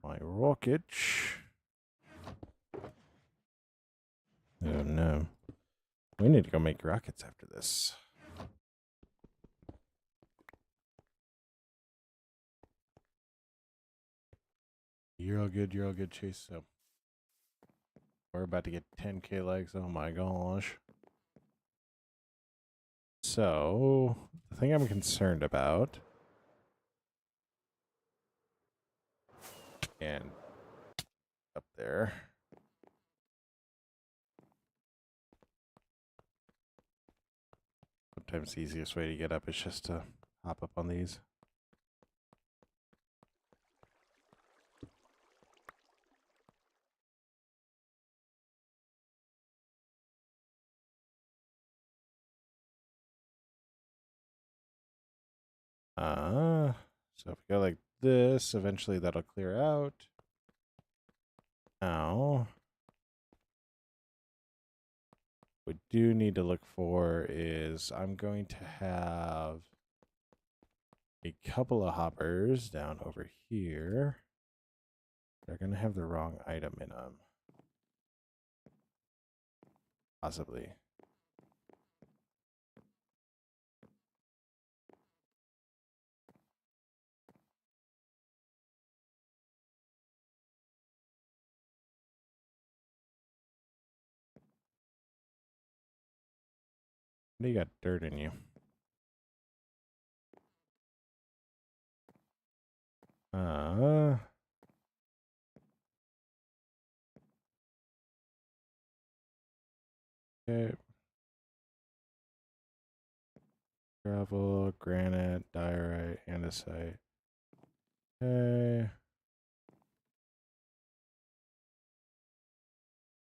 my rocket. Oh no. We need to go make rockets after this. You're all good. You're all good, Chase. So, we're about to get 10K legs. Oh my gosh. So, the thing I'm concerned about, and up there. Sometimes the easiest way to get up is just to hop up on these. So if we go like this, eventually that'll clear out. Now, what we do need to look for is I'm going to have a couple of hoppers down over here. They're going to have the wrong item in them. Possibly. You got dirt in you. Okay. Gravel, granite, diorite, andesite. Okay.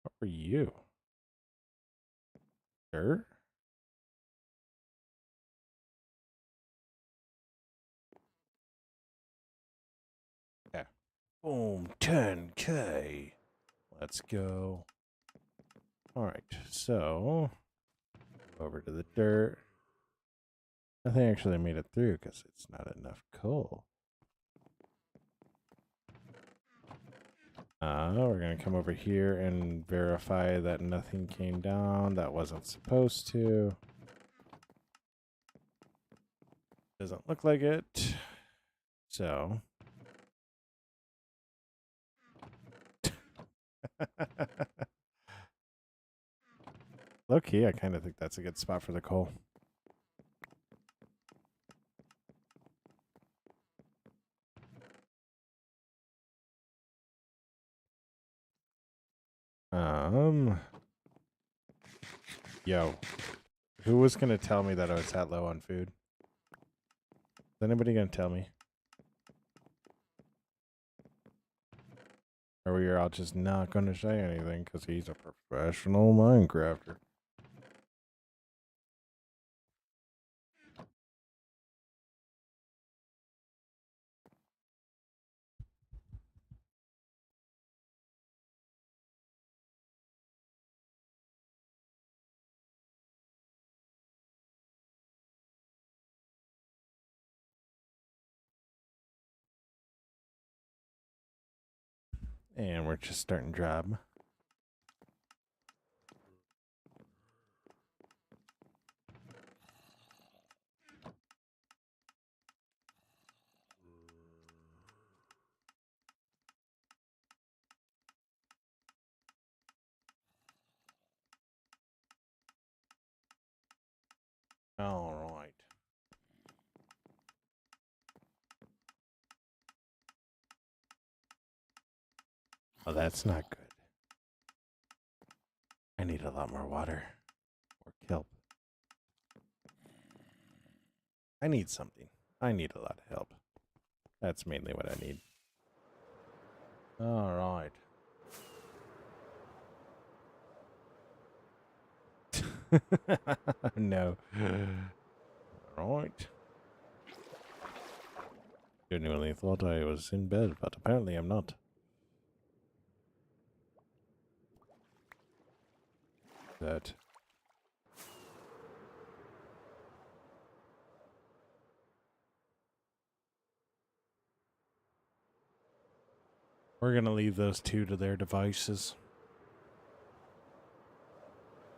What were you? Dirt? Yeah. Boom, 10K. Let's go. All right, so over to the dirt. Nothing actually made it through because it's not enough coal. We're going to come over here and verify that nothing came down that wasn't supposed to. Doesn't look like it. So. Low key, I kind of think that's a good spot for the coal. Yo, who was going to tell me that I was that low on food? Is anybody going to tell me? Or we are all just not going to say anything because he's a professional Minecrafter. And we're just starting job. All right. Oh, that's not good. I need a lot more water. Or kelp. I need something. I need a lot of help. That's mainly what I need. All right. No. All right. Genuinely thought I was in bed, but apparently I'm not. That. We're going to leave those two to their devices.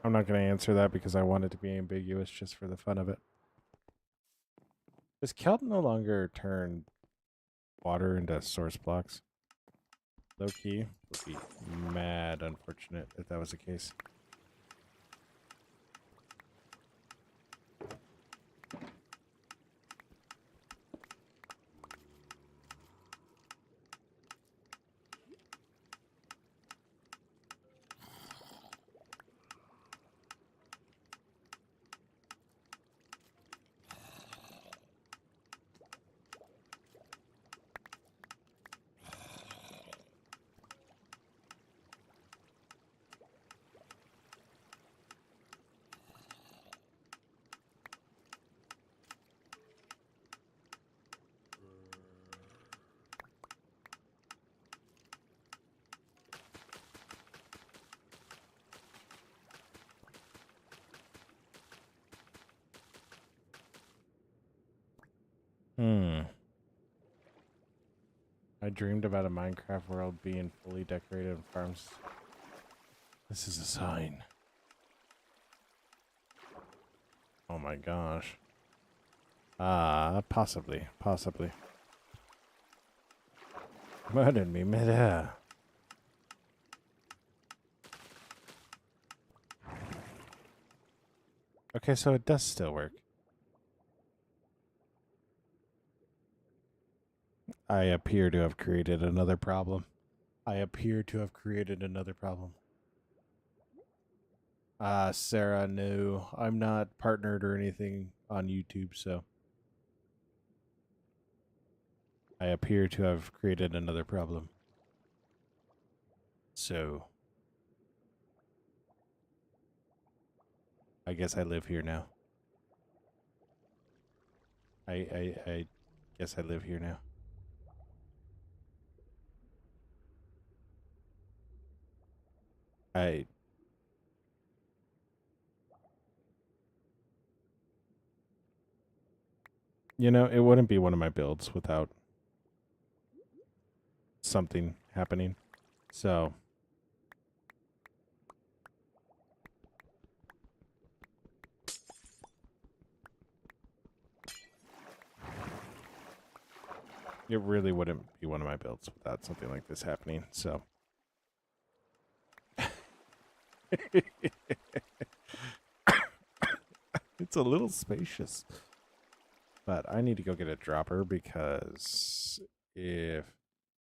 I'm not going to answer that because I want it to be ambiguous just for the fun of it. Does kelp no longer turn water into source blocks? Low key would be mad unfortunate if that was the case. I dreamed about a Minecraft world being fully decorated and farms. This is a sign. Oh my gosh. Possibly. Possibly. Murdered me midair. Okay, so it does still work. I appear to have created another problem. Sarah, no. I'm not partnered or anything on YouTube, so. I appear to have created another problem. So. I guess I live here now. I guess I live here now. You know, it wouldn't be one of my builds without something happening. So. It really wouldn't be one of my builds without something like this happening, so. It's a little spacious. But I need to go get a dropper because if...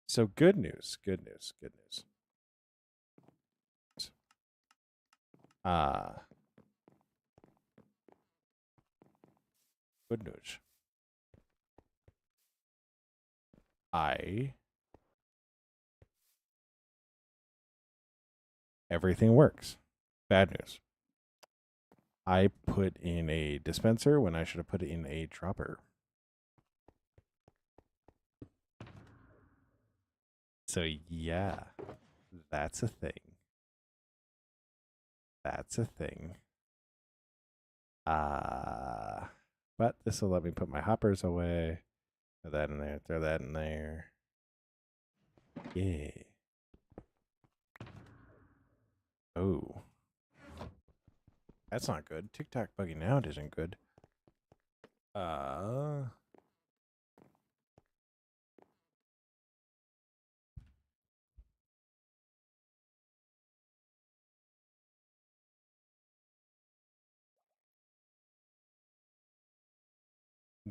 So good news. Good news. Good news. I everything works. Bad news. I put in a dispenser when I should have put in a dropper. So yeah, that's a thing. That's a thing. But this will let me put my hoppers away. Throw that in there, throw that in there. Yeah. Oh. That's not good. TikTok bugging out isn't good.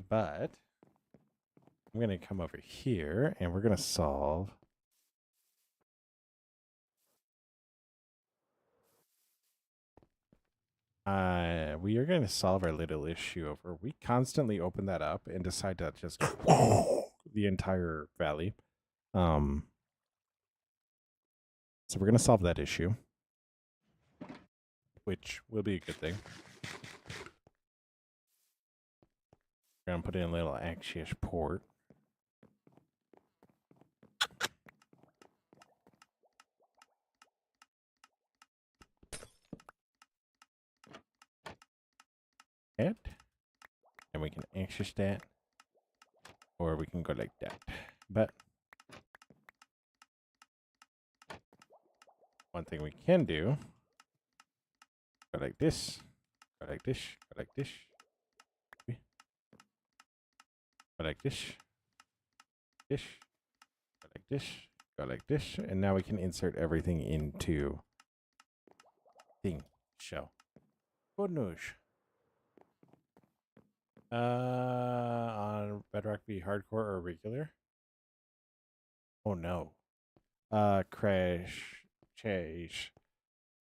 But I'm going to come over here and we're going to solve. We are going to solve our little issue over. We constantly open that up and decide to just the entire valley. So we're going to solve that issue, which will be a good thing. We're going to put in a little axious port. And we can anxious that, or we can go like that. But one thing we can do, go like this, go like this, go like this, go like this, go like this, go like this, and now we can insert everything into thing show. Good news. On Bedrock be hardcore or regular? Oh no. Crash, chase.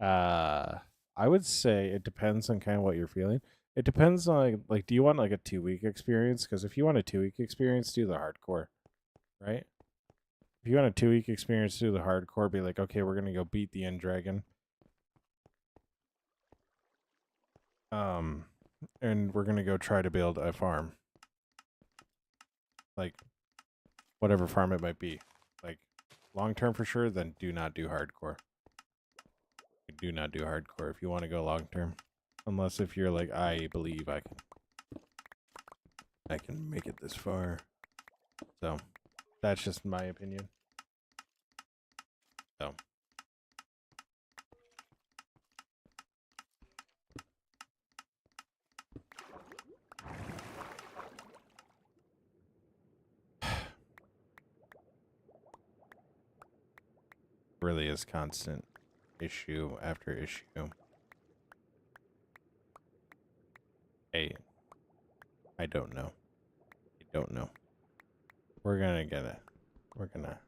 I would say it depends on kind of what you're feeling. It depends on like do you want like a 2-week experience? Because if you want a 2-week experience, do the hardcore, right? If you want a 2-week experience, do the hardcore. Be like, okay, we're gonna go beat the end dragon. And we're gonna go try to build a farm, like whatever farm it might be. Like long term for sure. Then do not do hardcore. Do not do hardcore if you want to go long term. Unless if you're like, I believe I can make it this far. So that's just my opinion. So really is constant issue after issue. Hey, I don't know. I don't know. We're gonna get it. We're gonna.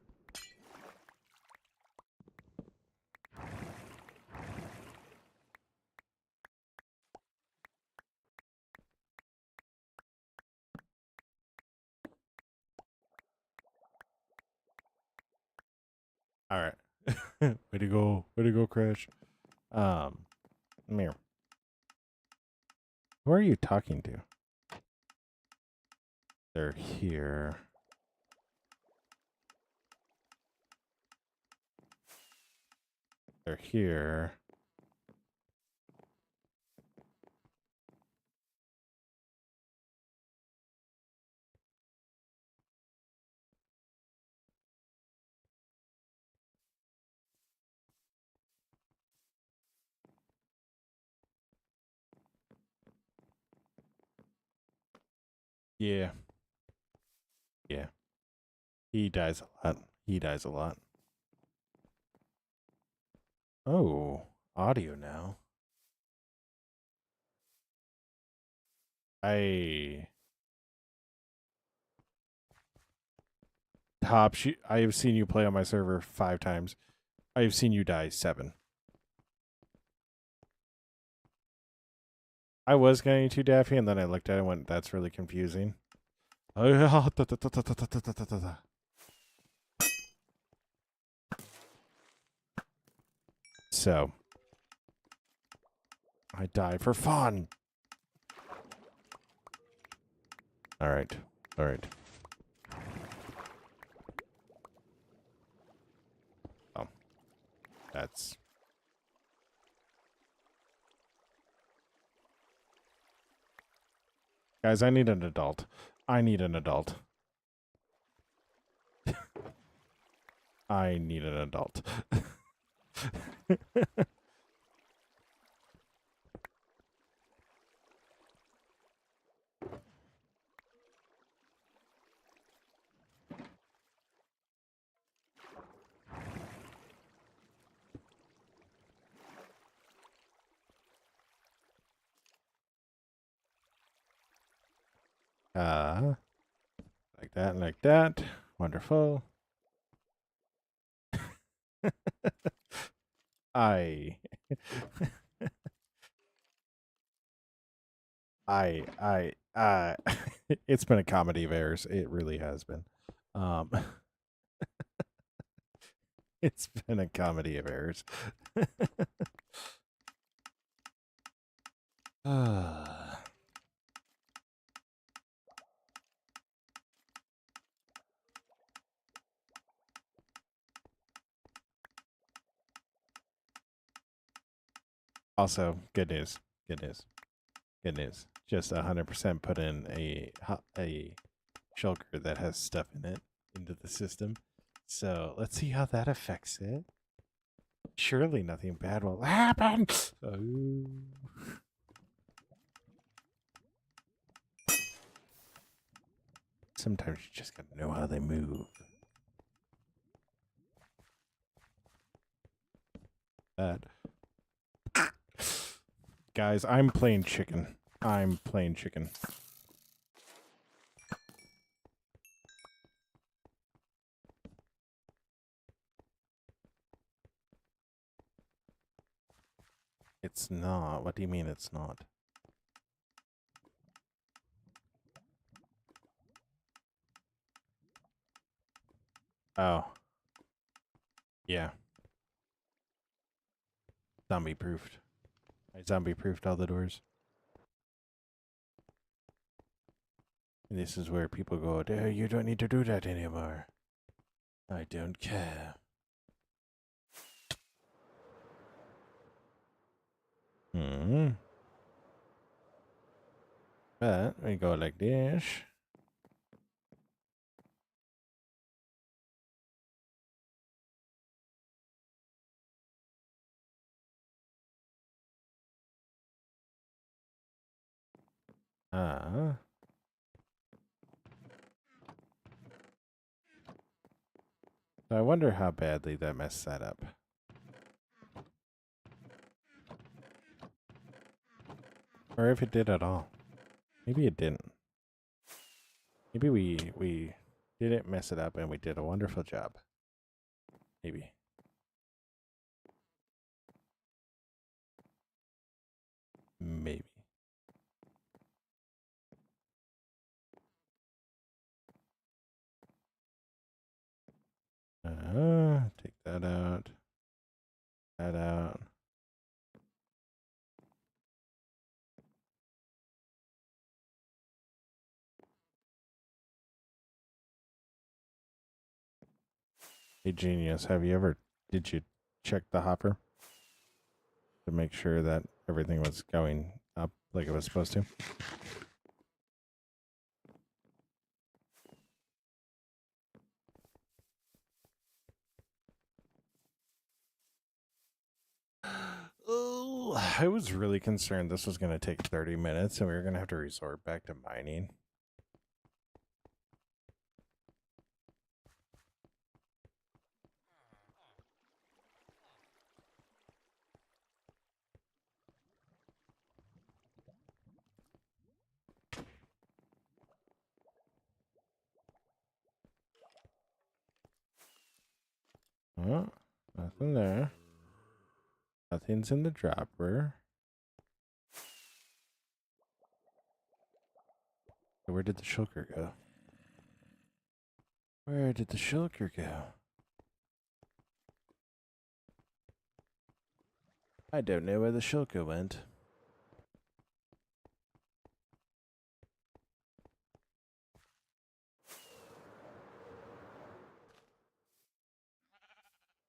All right. Way to go. Way to go, Crash. Mirror. Who are you talking to? They're here. They're here. Yeah. Yeah. He dies a lot. He dies a lot. Oh, audio now. I I have seen you play on my server 5 times. I have seen you die 7. I was going to Daffy, and then I looked at it and went, that's really confusing. Oh, So, I die for fun. All right. All right. Oh, that's... Guys, I need an adult. I need an adult. I need an adult. Like that, like that. Wonderful. I it's been a comedy of errors. It really has been. Um, it's been a comedy of errors. Also, good news. Good news. Good news. Just 100% put in a shulker that has stuff in it into the system. So let's see how that affects it. Surely nothing bad will happen. Oh. Sometimes you just gotta know how they move. That. Guys, I'm playing chicken. I'm playing chicken. It's not. What do you mean it's not? Oh. Yeah. Zombie proofed. I zombie proofed all the doors. And this is where people go, you don't need to do that anymore. I don't care. But we go like this. So I wonder how badly that messed that up. Or if it did at all. Maybe it didn't. Maybe we didn't mess it up and we did a wonderful job. Maybe. Maybe. Take that out. That out. Hey, genius, did you check the hopper to make sure that everything was going up like it was supposed to? Oh, I was really concerned this was going to take 30 minutes and we were going to have to resort back to mining. Oh, nothing there. Nothing's in the dropper. Where did the shulker go? Where did the shulker go? I don't know where the shulker went.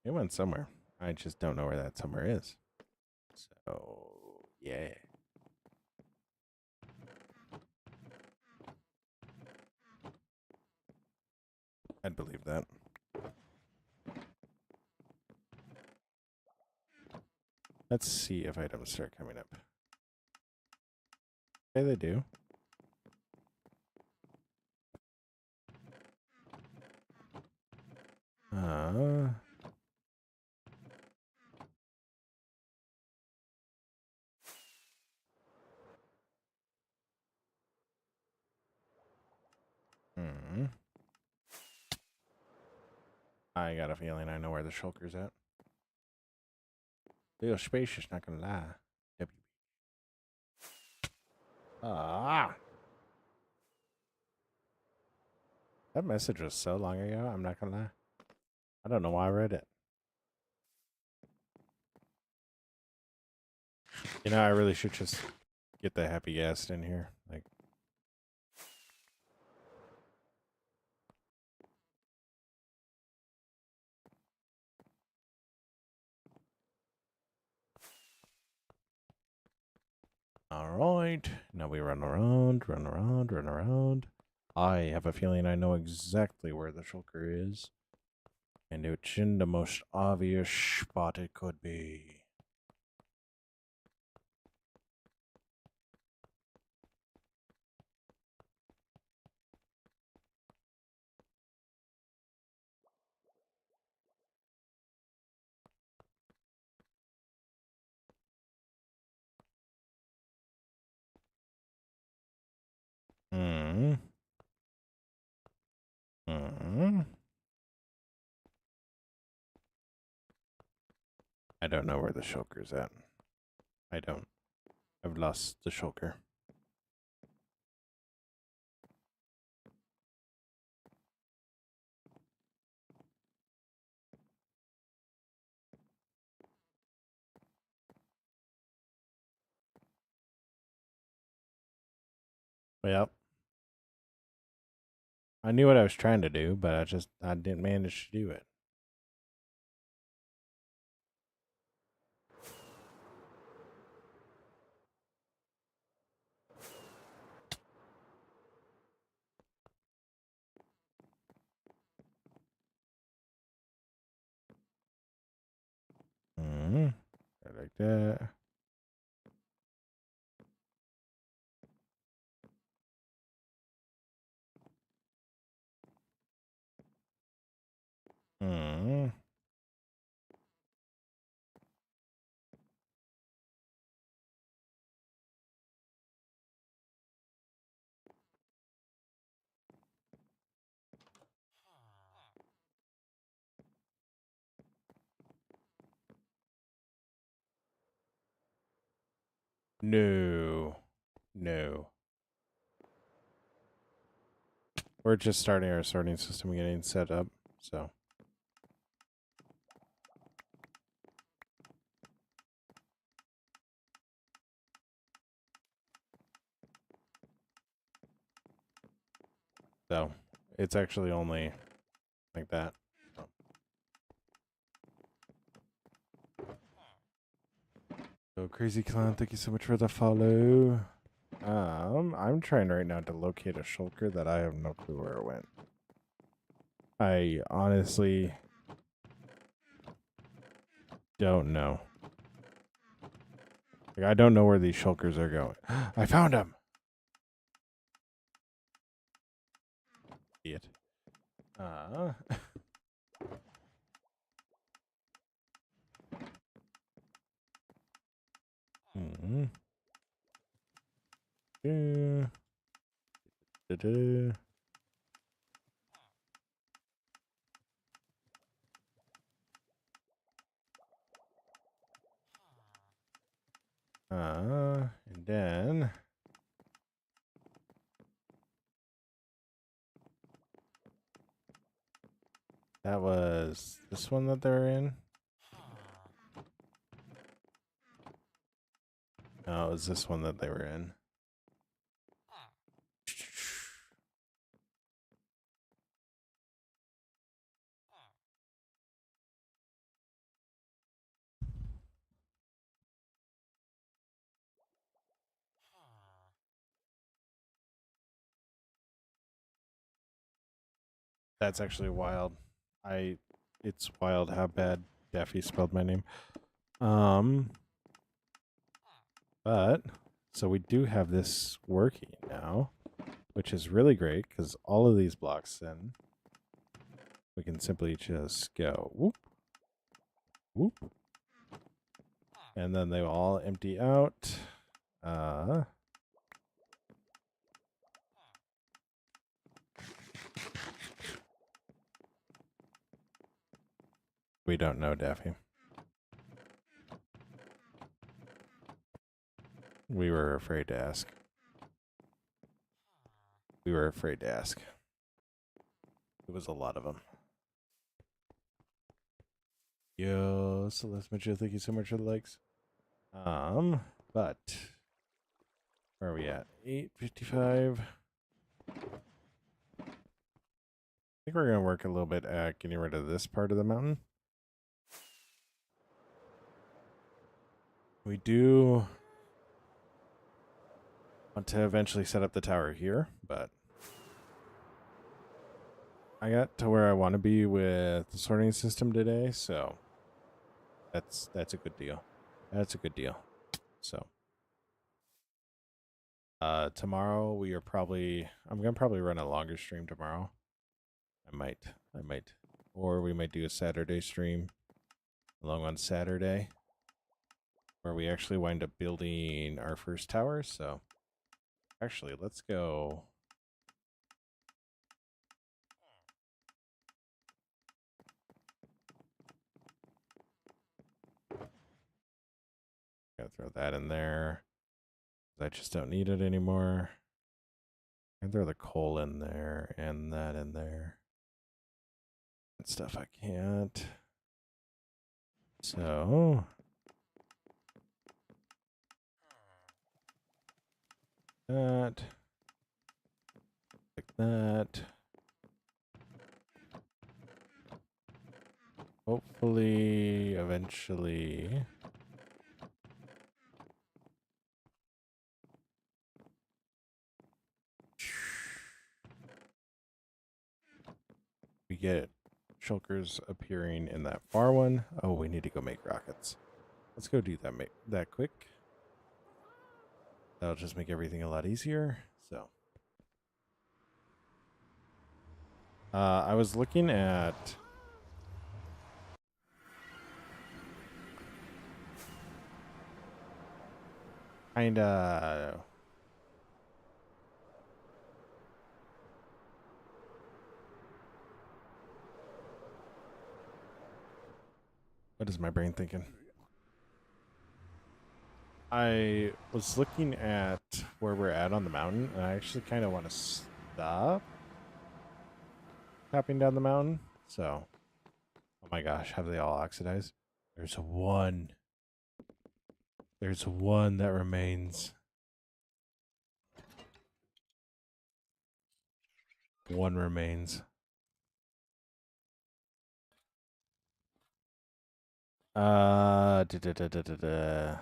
It went somewhere. I just don't know where that somewhere is. So, yeah. I'd believe that. Let's see if items start coming up. Okay, they do. Uh, hmm. I got a feeling I know where the shulker's at. Little spacious, not gonna lie. W. Ah! That message was so long ago, I'm not gonna lie. I don't know why I read it. You know, I really should just get the happy guest in here. Like, alright. Now we run around, run around, run around. I have a feeling I know exactly where the shulker is. And it's in the most obvious spot it could be. Hmm. Hmm. I don't know where the shulker's at. I don't. I've lost the shulker. Well, I knew what I was trying to do, but I didn't manage to do it. Hmm. Like that. Hmm. No. No. We're just starting our sorting system getting set up, so. So, it's actually only like that. So, Crazy Clown, thank you so much for the follow. I'm trying right now to locate a shulker that I have no clue where it went. I honestly don't know. Like, I don't know where these shulkers are going. I found him! Idiot. Hmm. Yeah. Da-da. And then that was this one that they're in. No, it was this one that they were in. That's actually wild. It's wild how bad Daffy spelled my name. But so we do have this working now, which is really great because all of these blocks then we can simply just go whoop, whoop, and then they will all empty out. We don't know, Daffy. We were afraid to ask. We were afraid to ask. It was a lot of them. Yo, Celeste Mitchell, thank you so much for the likes. But where are we at? 8:55. I think we're gonna work a little bit at getting rid of this part of the mountain. We do want to eventually set up the tower here, but I got to where I want to be with the sorting system today, so that's a good deal. That's a good deal. So tomorrow I'm gonna probably run a longer stream tomorrow. I might. Or we might do a Saturday stream along on Saturday where we actually wind up building our first tower. So actually, let's go. Gotta throw that in there. I just don't need it anymore. And throw the coal in there and that in there. And stuff I can't. So that. Like that. Hopefully, eventually. We get shulkers appearing in that far one. Oh, we need to go make rockets. Let's go do that quick. That'll just make everything a lot easier. So, I was looking at kinda. What is my brain thinking? I was looking at where we're at on the mountain, and I actually kind of want to stop tapping down the mountain. So, oh my gosh, have they all oxidized? There's one. There's one that remains. One remains. Da, da, da, da, da, da.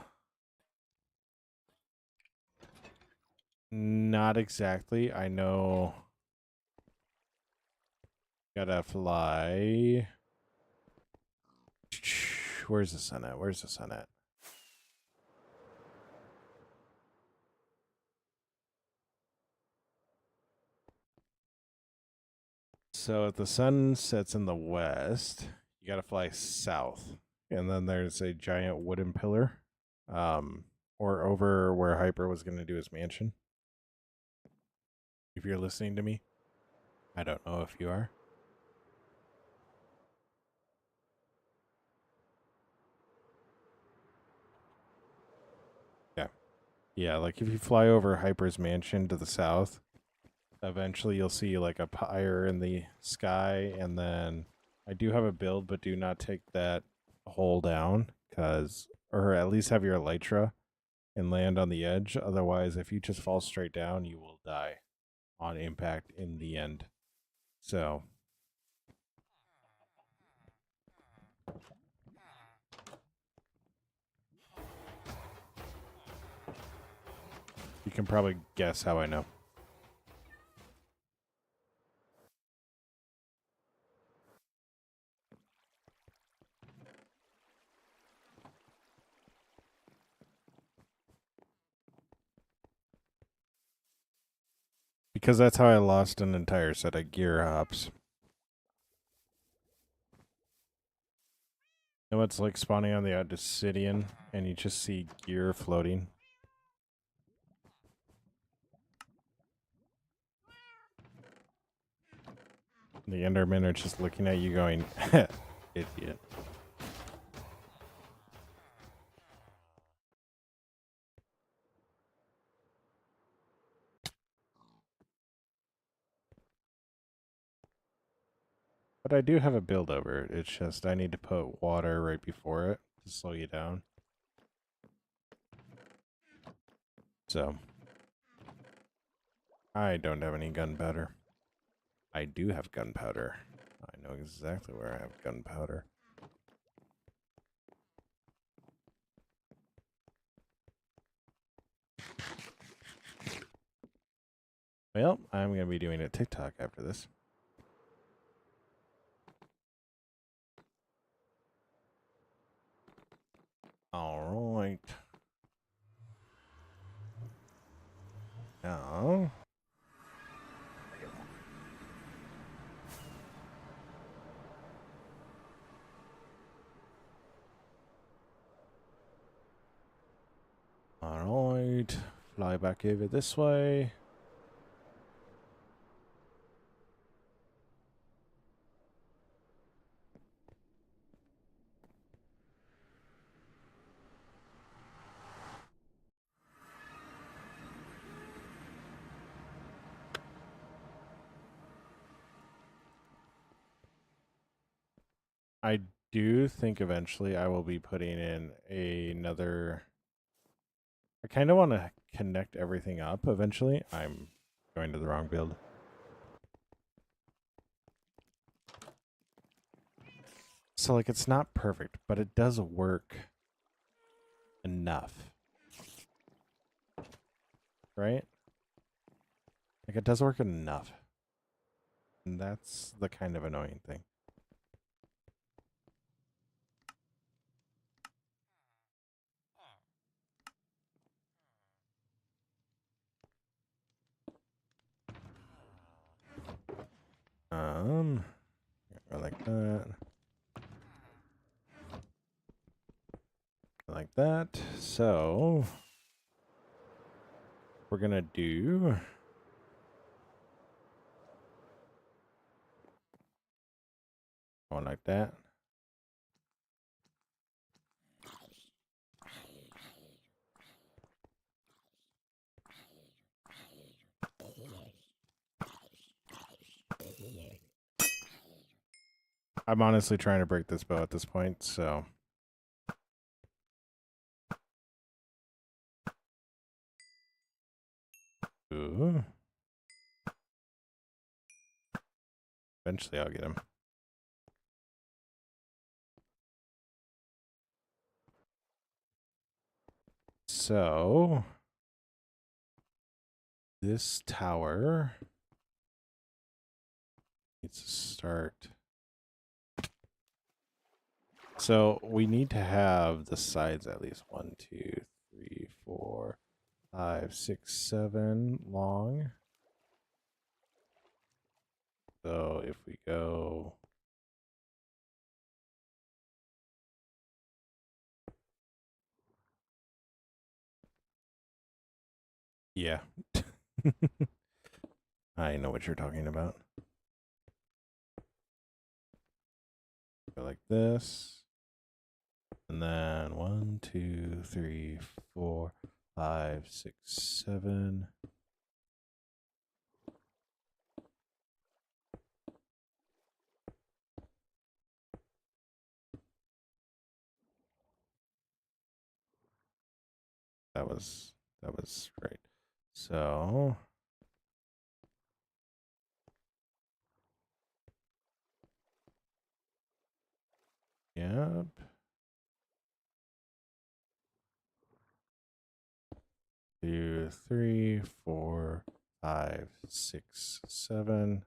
Not exactly. I know. Gotta fly. Where's the sun at? Where's the sun at? So if the sun sets in the west, you gotta fly south. And then there's a giant wooden pillar. Or over where Hyper was gonna do his mansion. If you're listening to me. I don't know if you are. Yeah. Yeah, like if you fly over Hyper's mansion to the south, eventually you'll see like a pyre in the sky, and then I do have a build, but do not take that hole down, or at least have your elytra and land on the edge. Otherwise, if you just fall straight down, you will die on impact in the end. So you can probably guess how I know. Because that's how I lost an entire set of gear hops. You know, it's like spawning on the obsidian and you just see gear floating. The Endermen are just looking at you going, idiot. But I do have a build over it. It's just I need to put water right before it to slow you down. So I don't have any gunpowder. I do have gunpowder. I know exactly where I have gunpowder. Well, I'm going to be doing a TikTok after this. All right. Now, all right. Fly back over this way. I do think eventually I will be putting in another. I kind of want to connect everything up eventually. I'm going to the wrong build. So, like, it's not perfect, but it does work enough. Right? Like, it does work enough. And that's the kind of annoying thing. Go like that. Like that. So, we're gonna do one like that. I'm honestly trying to break this bow at this point, so. Ooh. Eventually I'll get him. So, this tower needs to start. So we need to have the sides at least 1, 2, 3, 4, 5, 6, 7 long. So if we go. Yeah. I know what you're talking about. Go like this. And then 1, 2, 3, 4, 5, 6, 7. That was right. So yep. 2, 3, 4, 5, 6, 7.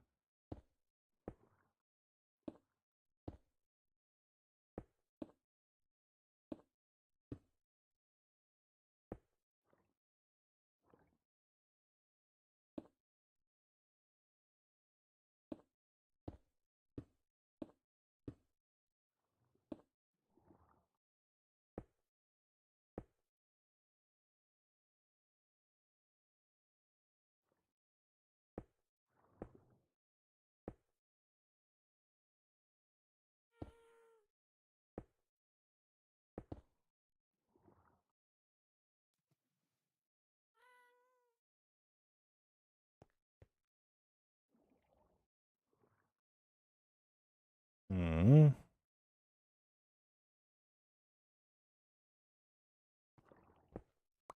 Hmm.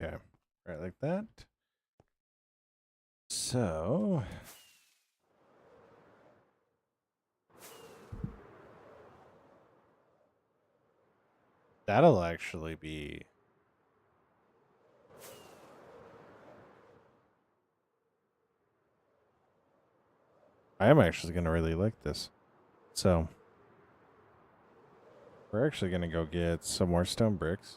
Okay. Right like that. So that'll actually be I am actually going to really like this. So we're actually going to go get some more stone bricks.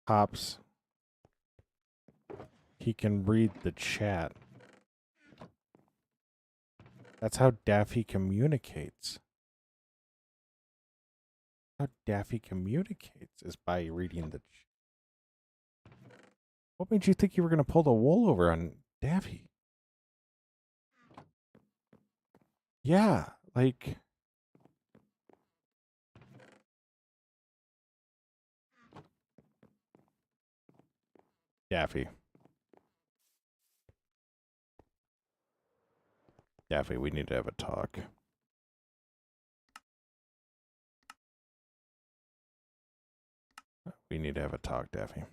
Hops. He can read the chat. That's how Daffy communicates. How Daffy communicates is by reading the chat. What made you think you were going to pull the wool over on Daffy? Yeah, like Daffy. Daffy, we need to have a talk. We need to have a talk, Daffy.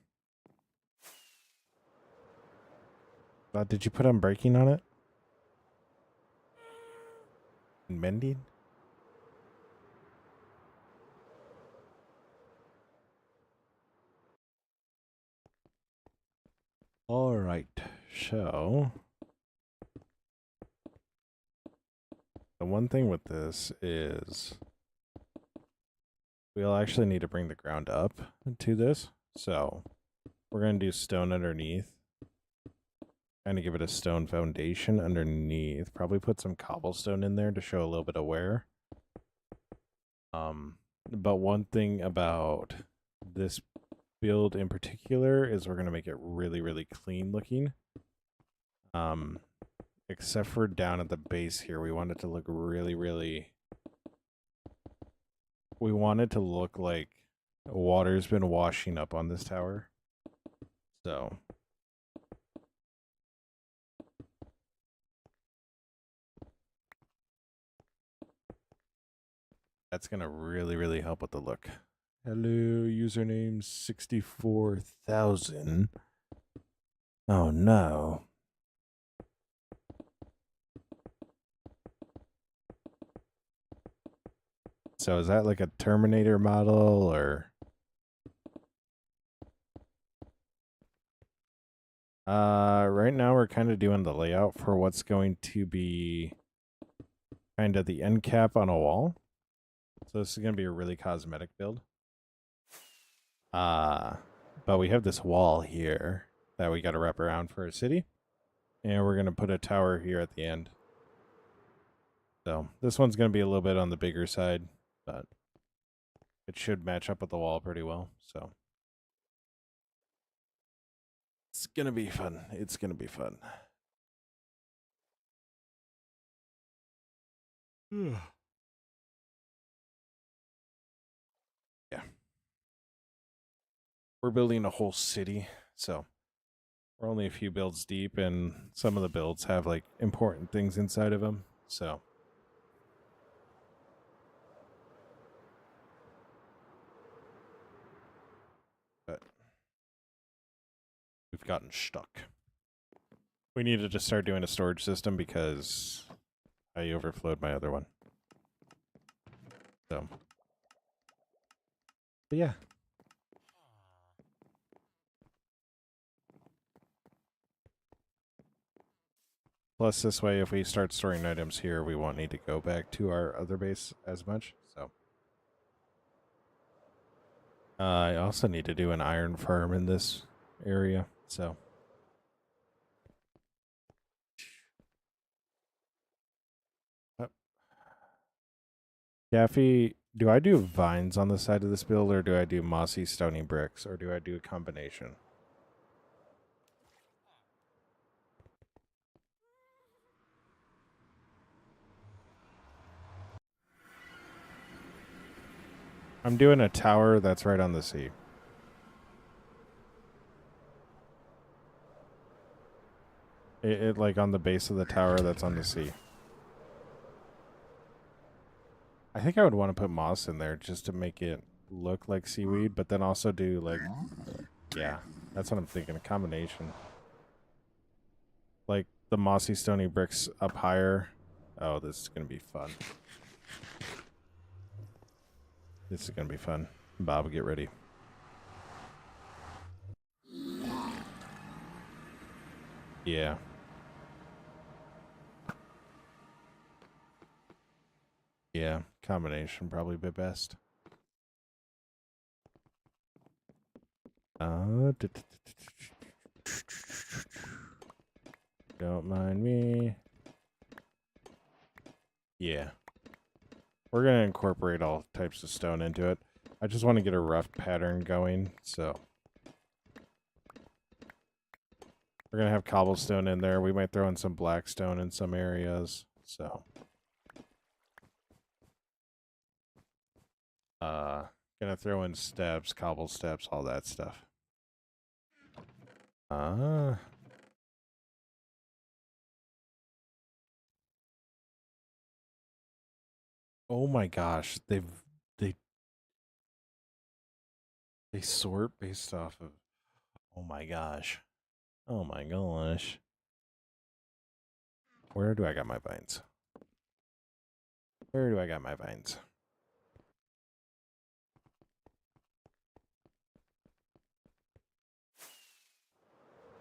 Did you put unbreaking on it? Mending? All right. So the one thing with this is we'll actually need to bring the ground up to this. So we're going to do stone underneath. Kind of give it a stone foundation underneath. Probably put some cobblestone in there to show a little bit of wear. But one thing about this build in particular is we're going to make it really, really clean looking. Except for down at the base here, we want it to look really, really... We want it to look like water's been washing up on this tower. So... that's going to really, really help with the look. Hello, username 64,000. Oh no. So is that like a Terminator model or? Right now we're kind of doing the layout for what's going to be kind of the end cap on a wall. So this is going to be a really cosmetic build. But we have this wall here that we got to wrap around for a city. And we're going to put a tower here at the end. So this one's going to be a little bit on the bigger side, but it should match up with the wall pretty well. So it's going to be fun. It's going to be fun. Yeah. We're building a whole city, so We're only a few builds deep, and some of the builds have like important things inside of them. So, but we've gotten stuck. We needed to start doing a storage system because I overflowed my other one. So, but yeah. Plus, this way, if we start storing items here, we won't need to go back to our other base as much. So, I also need to do an iron farm in this area. So, Daffy, do I do vines on the side of this build, or do I do mossy, stony bricks, or do I do a combination? I'm doing a tower that's right on the sea. It like on the base of the tower that's on the sea. I think I would want to put moss in there just to make it look like seaweed, but then also do like, yeah, that's what I'm thinking, a combination. Like the mossy stony bricks up higher. Oh, this is going to be fun. This is going to be fun. Bob, get ready. Yeah. Yeah, combination probably be best. Don't mind me. Yeah. We're going to incorporate all types of stone into it. I just want to get a rough pattern going, so. We're going to have cobblestone in there. We might throw in some blackstone in some areas, so. Gonna throw in steps, cobble steps, all that stuff. Oh my gosh, they sort based off of. Oh my gosh. Oh my gosh. Where do I got my vines? Where do I got my vines?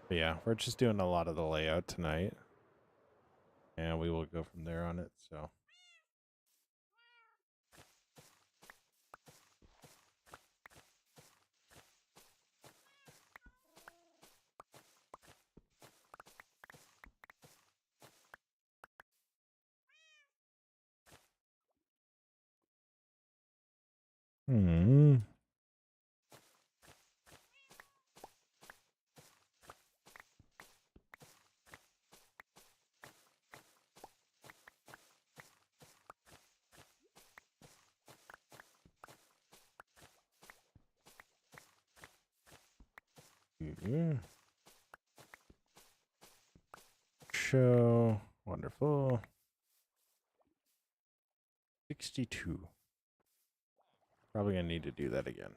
But yeah, we're just doing a lot of the layout tonight. And we will go from there on it, so. Hmm. Show. Wonderful. 62. Probably gonna need to do that again.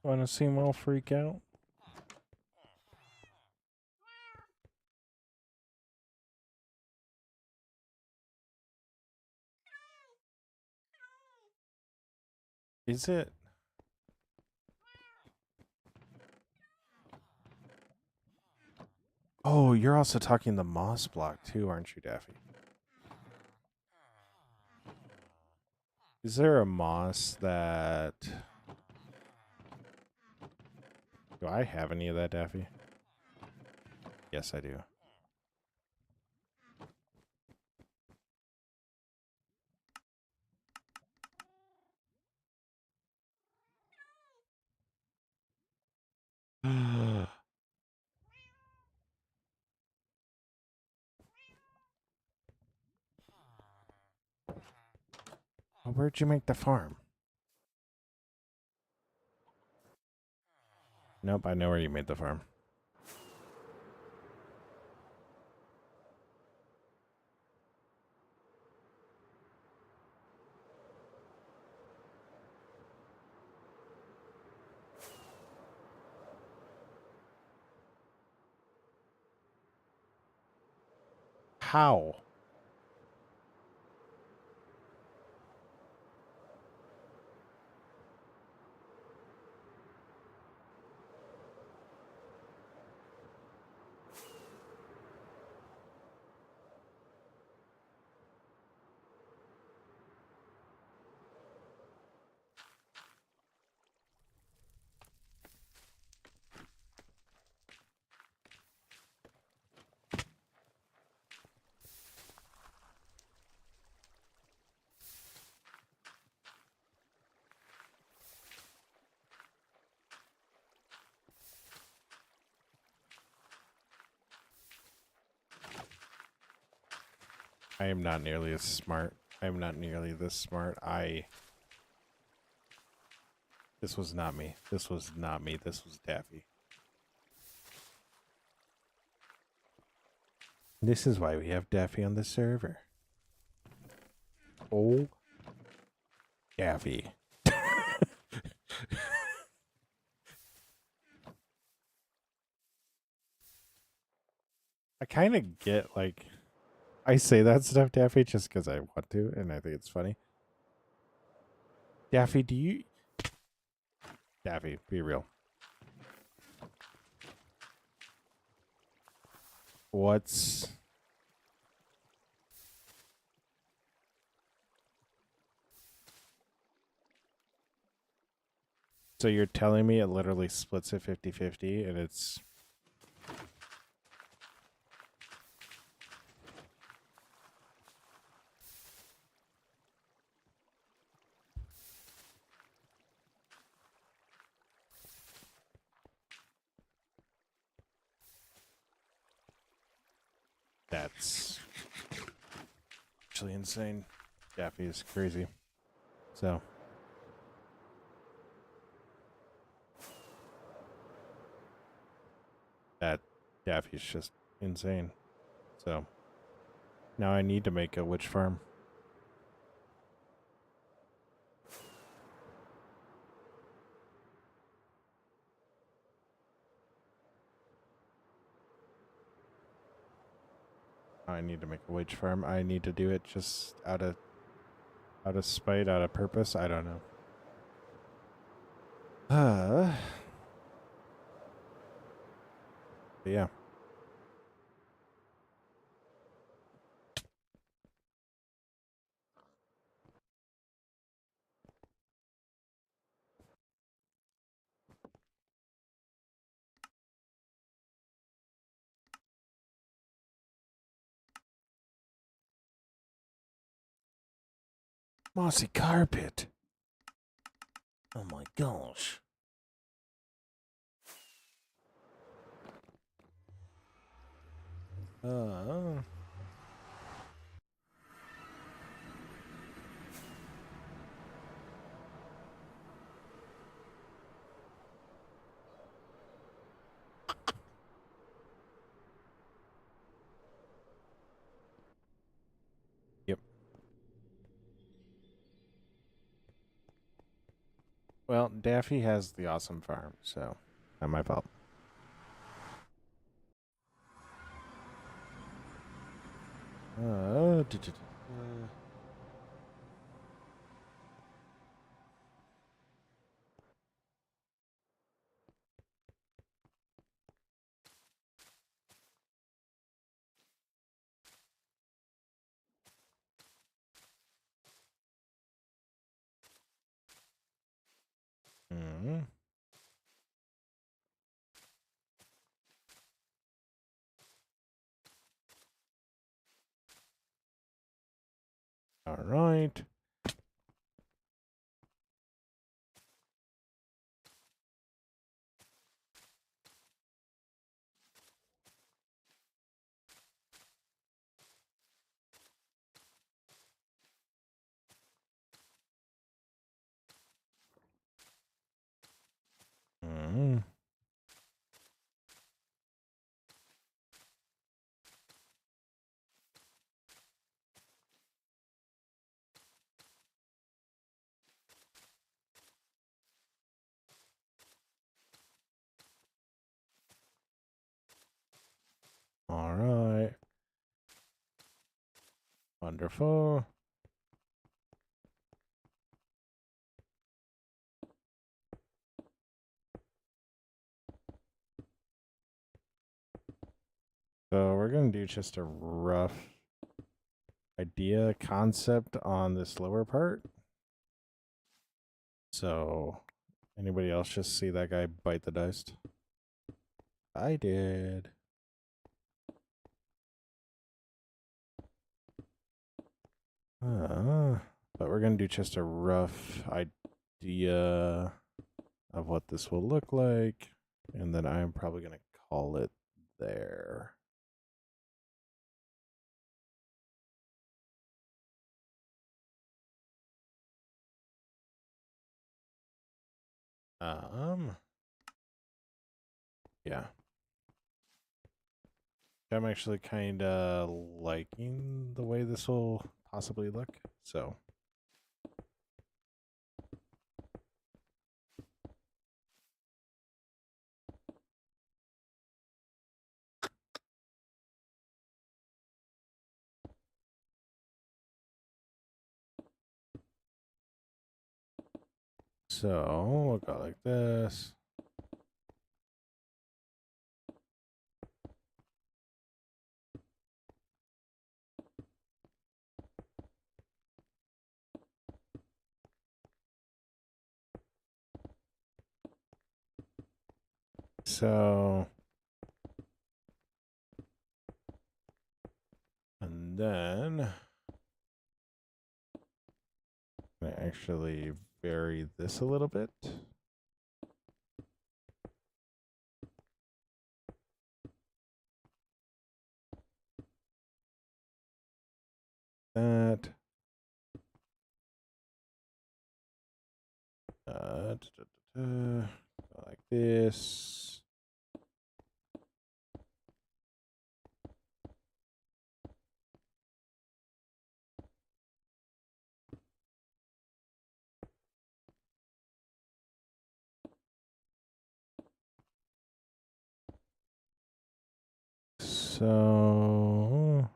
Wanna see him all freak out? Is it? Oh, you're also talking the moss block too, aren't you, Daffy? Is there a moss that... Do I have any of that, Daffy? Yes, I do. Oh, where'd you make the farm? Nope, I know where you made the farm. How? I am not nearly as smart. I am not nearly this smart. This was not me. This was not me. This was Daffy. This is why we have Daffy on the server. Oh, Daffy. I kind of get, like, I say that stuff, Daffy, just because I want to, and I think it's funny. Daffy, Daffy, be real. What's... So you're telling me it literally splits it 50-50, and it's... That's actually insane. Daffy is crazy. So... That Daffy's just insane. So... Now I need to make a witch farm. I need to make a witch farm. I need to do it just out of spite, out of purpose. I don't know. But yeah. Mossy carpet. Oh my gosh. Yep. Well, Daffy has the awesome farm, so not my fault. Uh, mm. All right. All right. Wonderful. So we're going to do just a rough idea concept on this lower part. So anybody else just see that guy bite the dust? I did. But we're going to do just a rough idea of what this will look like. And then I'm probably going to call it there. Yeah. I'm actually kind of liking the way this will possibly look. So we'll go like this. So, and then I actually vary this a little bit. That. Like this. So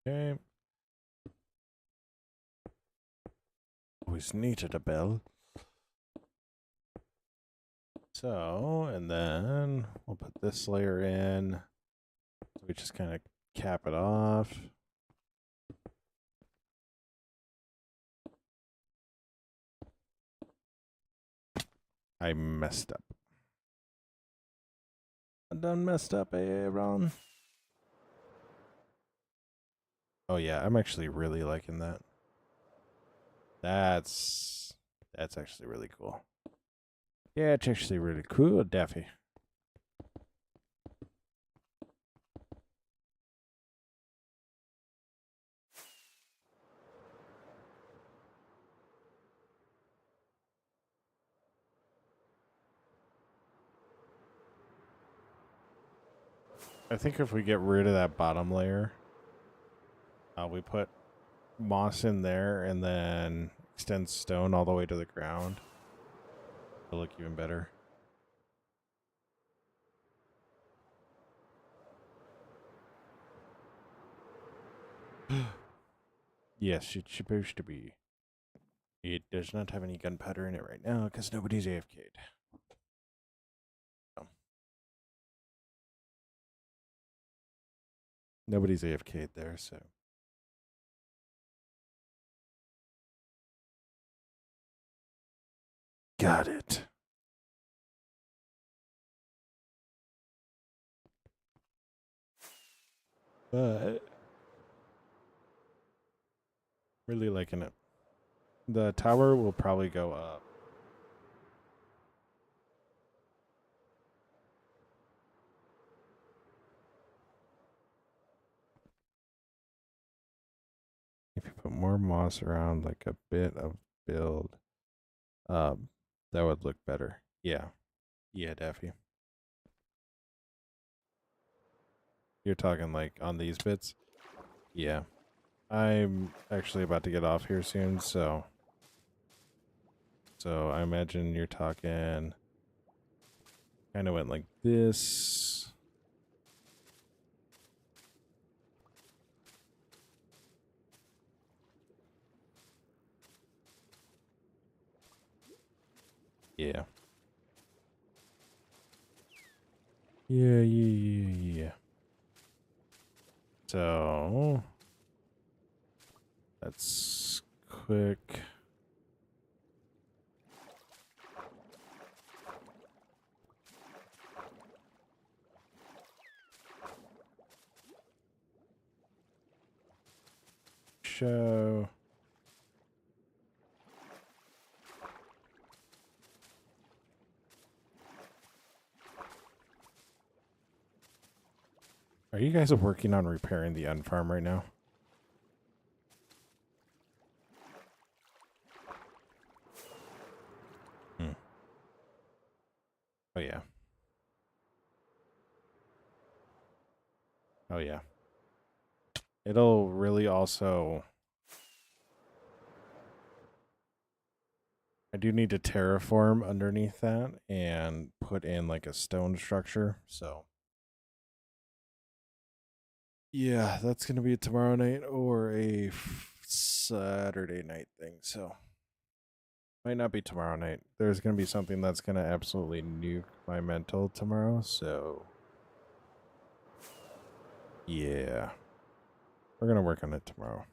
okay. Always needed a bell. So, and then we'll put this layer in. So we just kind of cap it off. I messed up. I done messed up, Aaron. Oh yeah, I'm actually really liking that. That's actually really cool. Yeah, it's actually really cool, Daffy. I think if we get rid of that bottom layer, we put moss in there and then extend stone all the way to the ground, it'll look even better. Yes, it's supposed to be. It does not have any gunpowder in it right now because nobody's AFK'd. So. Nobody's AFK'd there, so. Got it. But really liking it. The tower will probably go up. If you put more moss around like a bit of build, that would look better. Yeah. Yeah, Daffy. You're talking like on these bits? Yeah. I'm actually about to get off here soon, so I imagine you're talking kind of went like this. Yeah. Yeah. So that's quick. Show. Are you guys working on repairing the end farm right now? Oh yeah. Oh yeah. It'll really also... I do need to terraform underneath that and put in like a stone structure, so... Yeah, that's going to be a tomorrow night or a Saturday night thing, so... Might not be tomorrow night. There's going to be something that's going to absolutely nuke my mental tomorrow, so... Yeah. We're going to work on it tomorrow.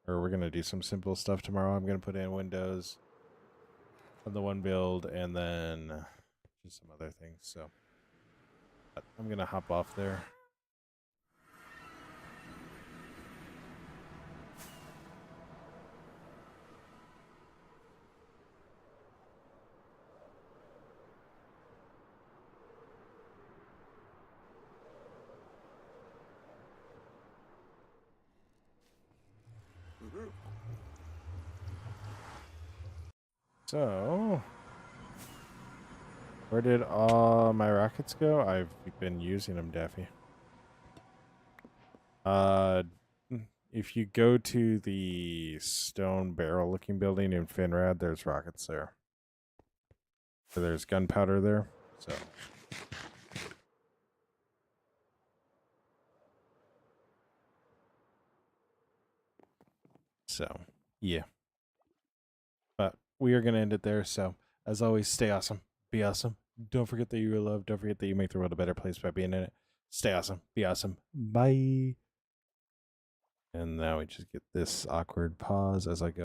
Or we're going to do some simple stuff tomorrow. I'm going to put in windows on the one build and then just some other things, so... I'm going to hop off there. So, where did all my rockets go? I've been using them, Daffy. If you go to the stone barrel looking building in Finrad, there's rockets there. So there's gunpowder there. So, yeah. But we are going to end it there. So, as always, stay awesome. Be awesome. Don't forget that you are loved. Don't forget that you make the world a better place by being in it. Stay awesome. Be awesome. Bye. And now we just get this awkward pause as I go.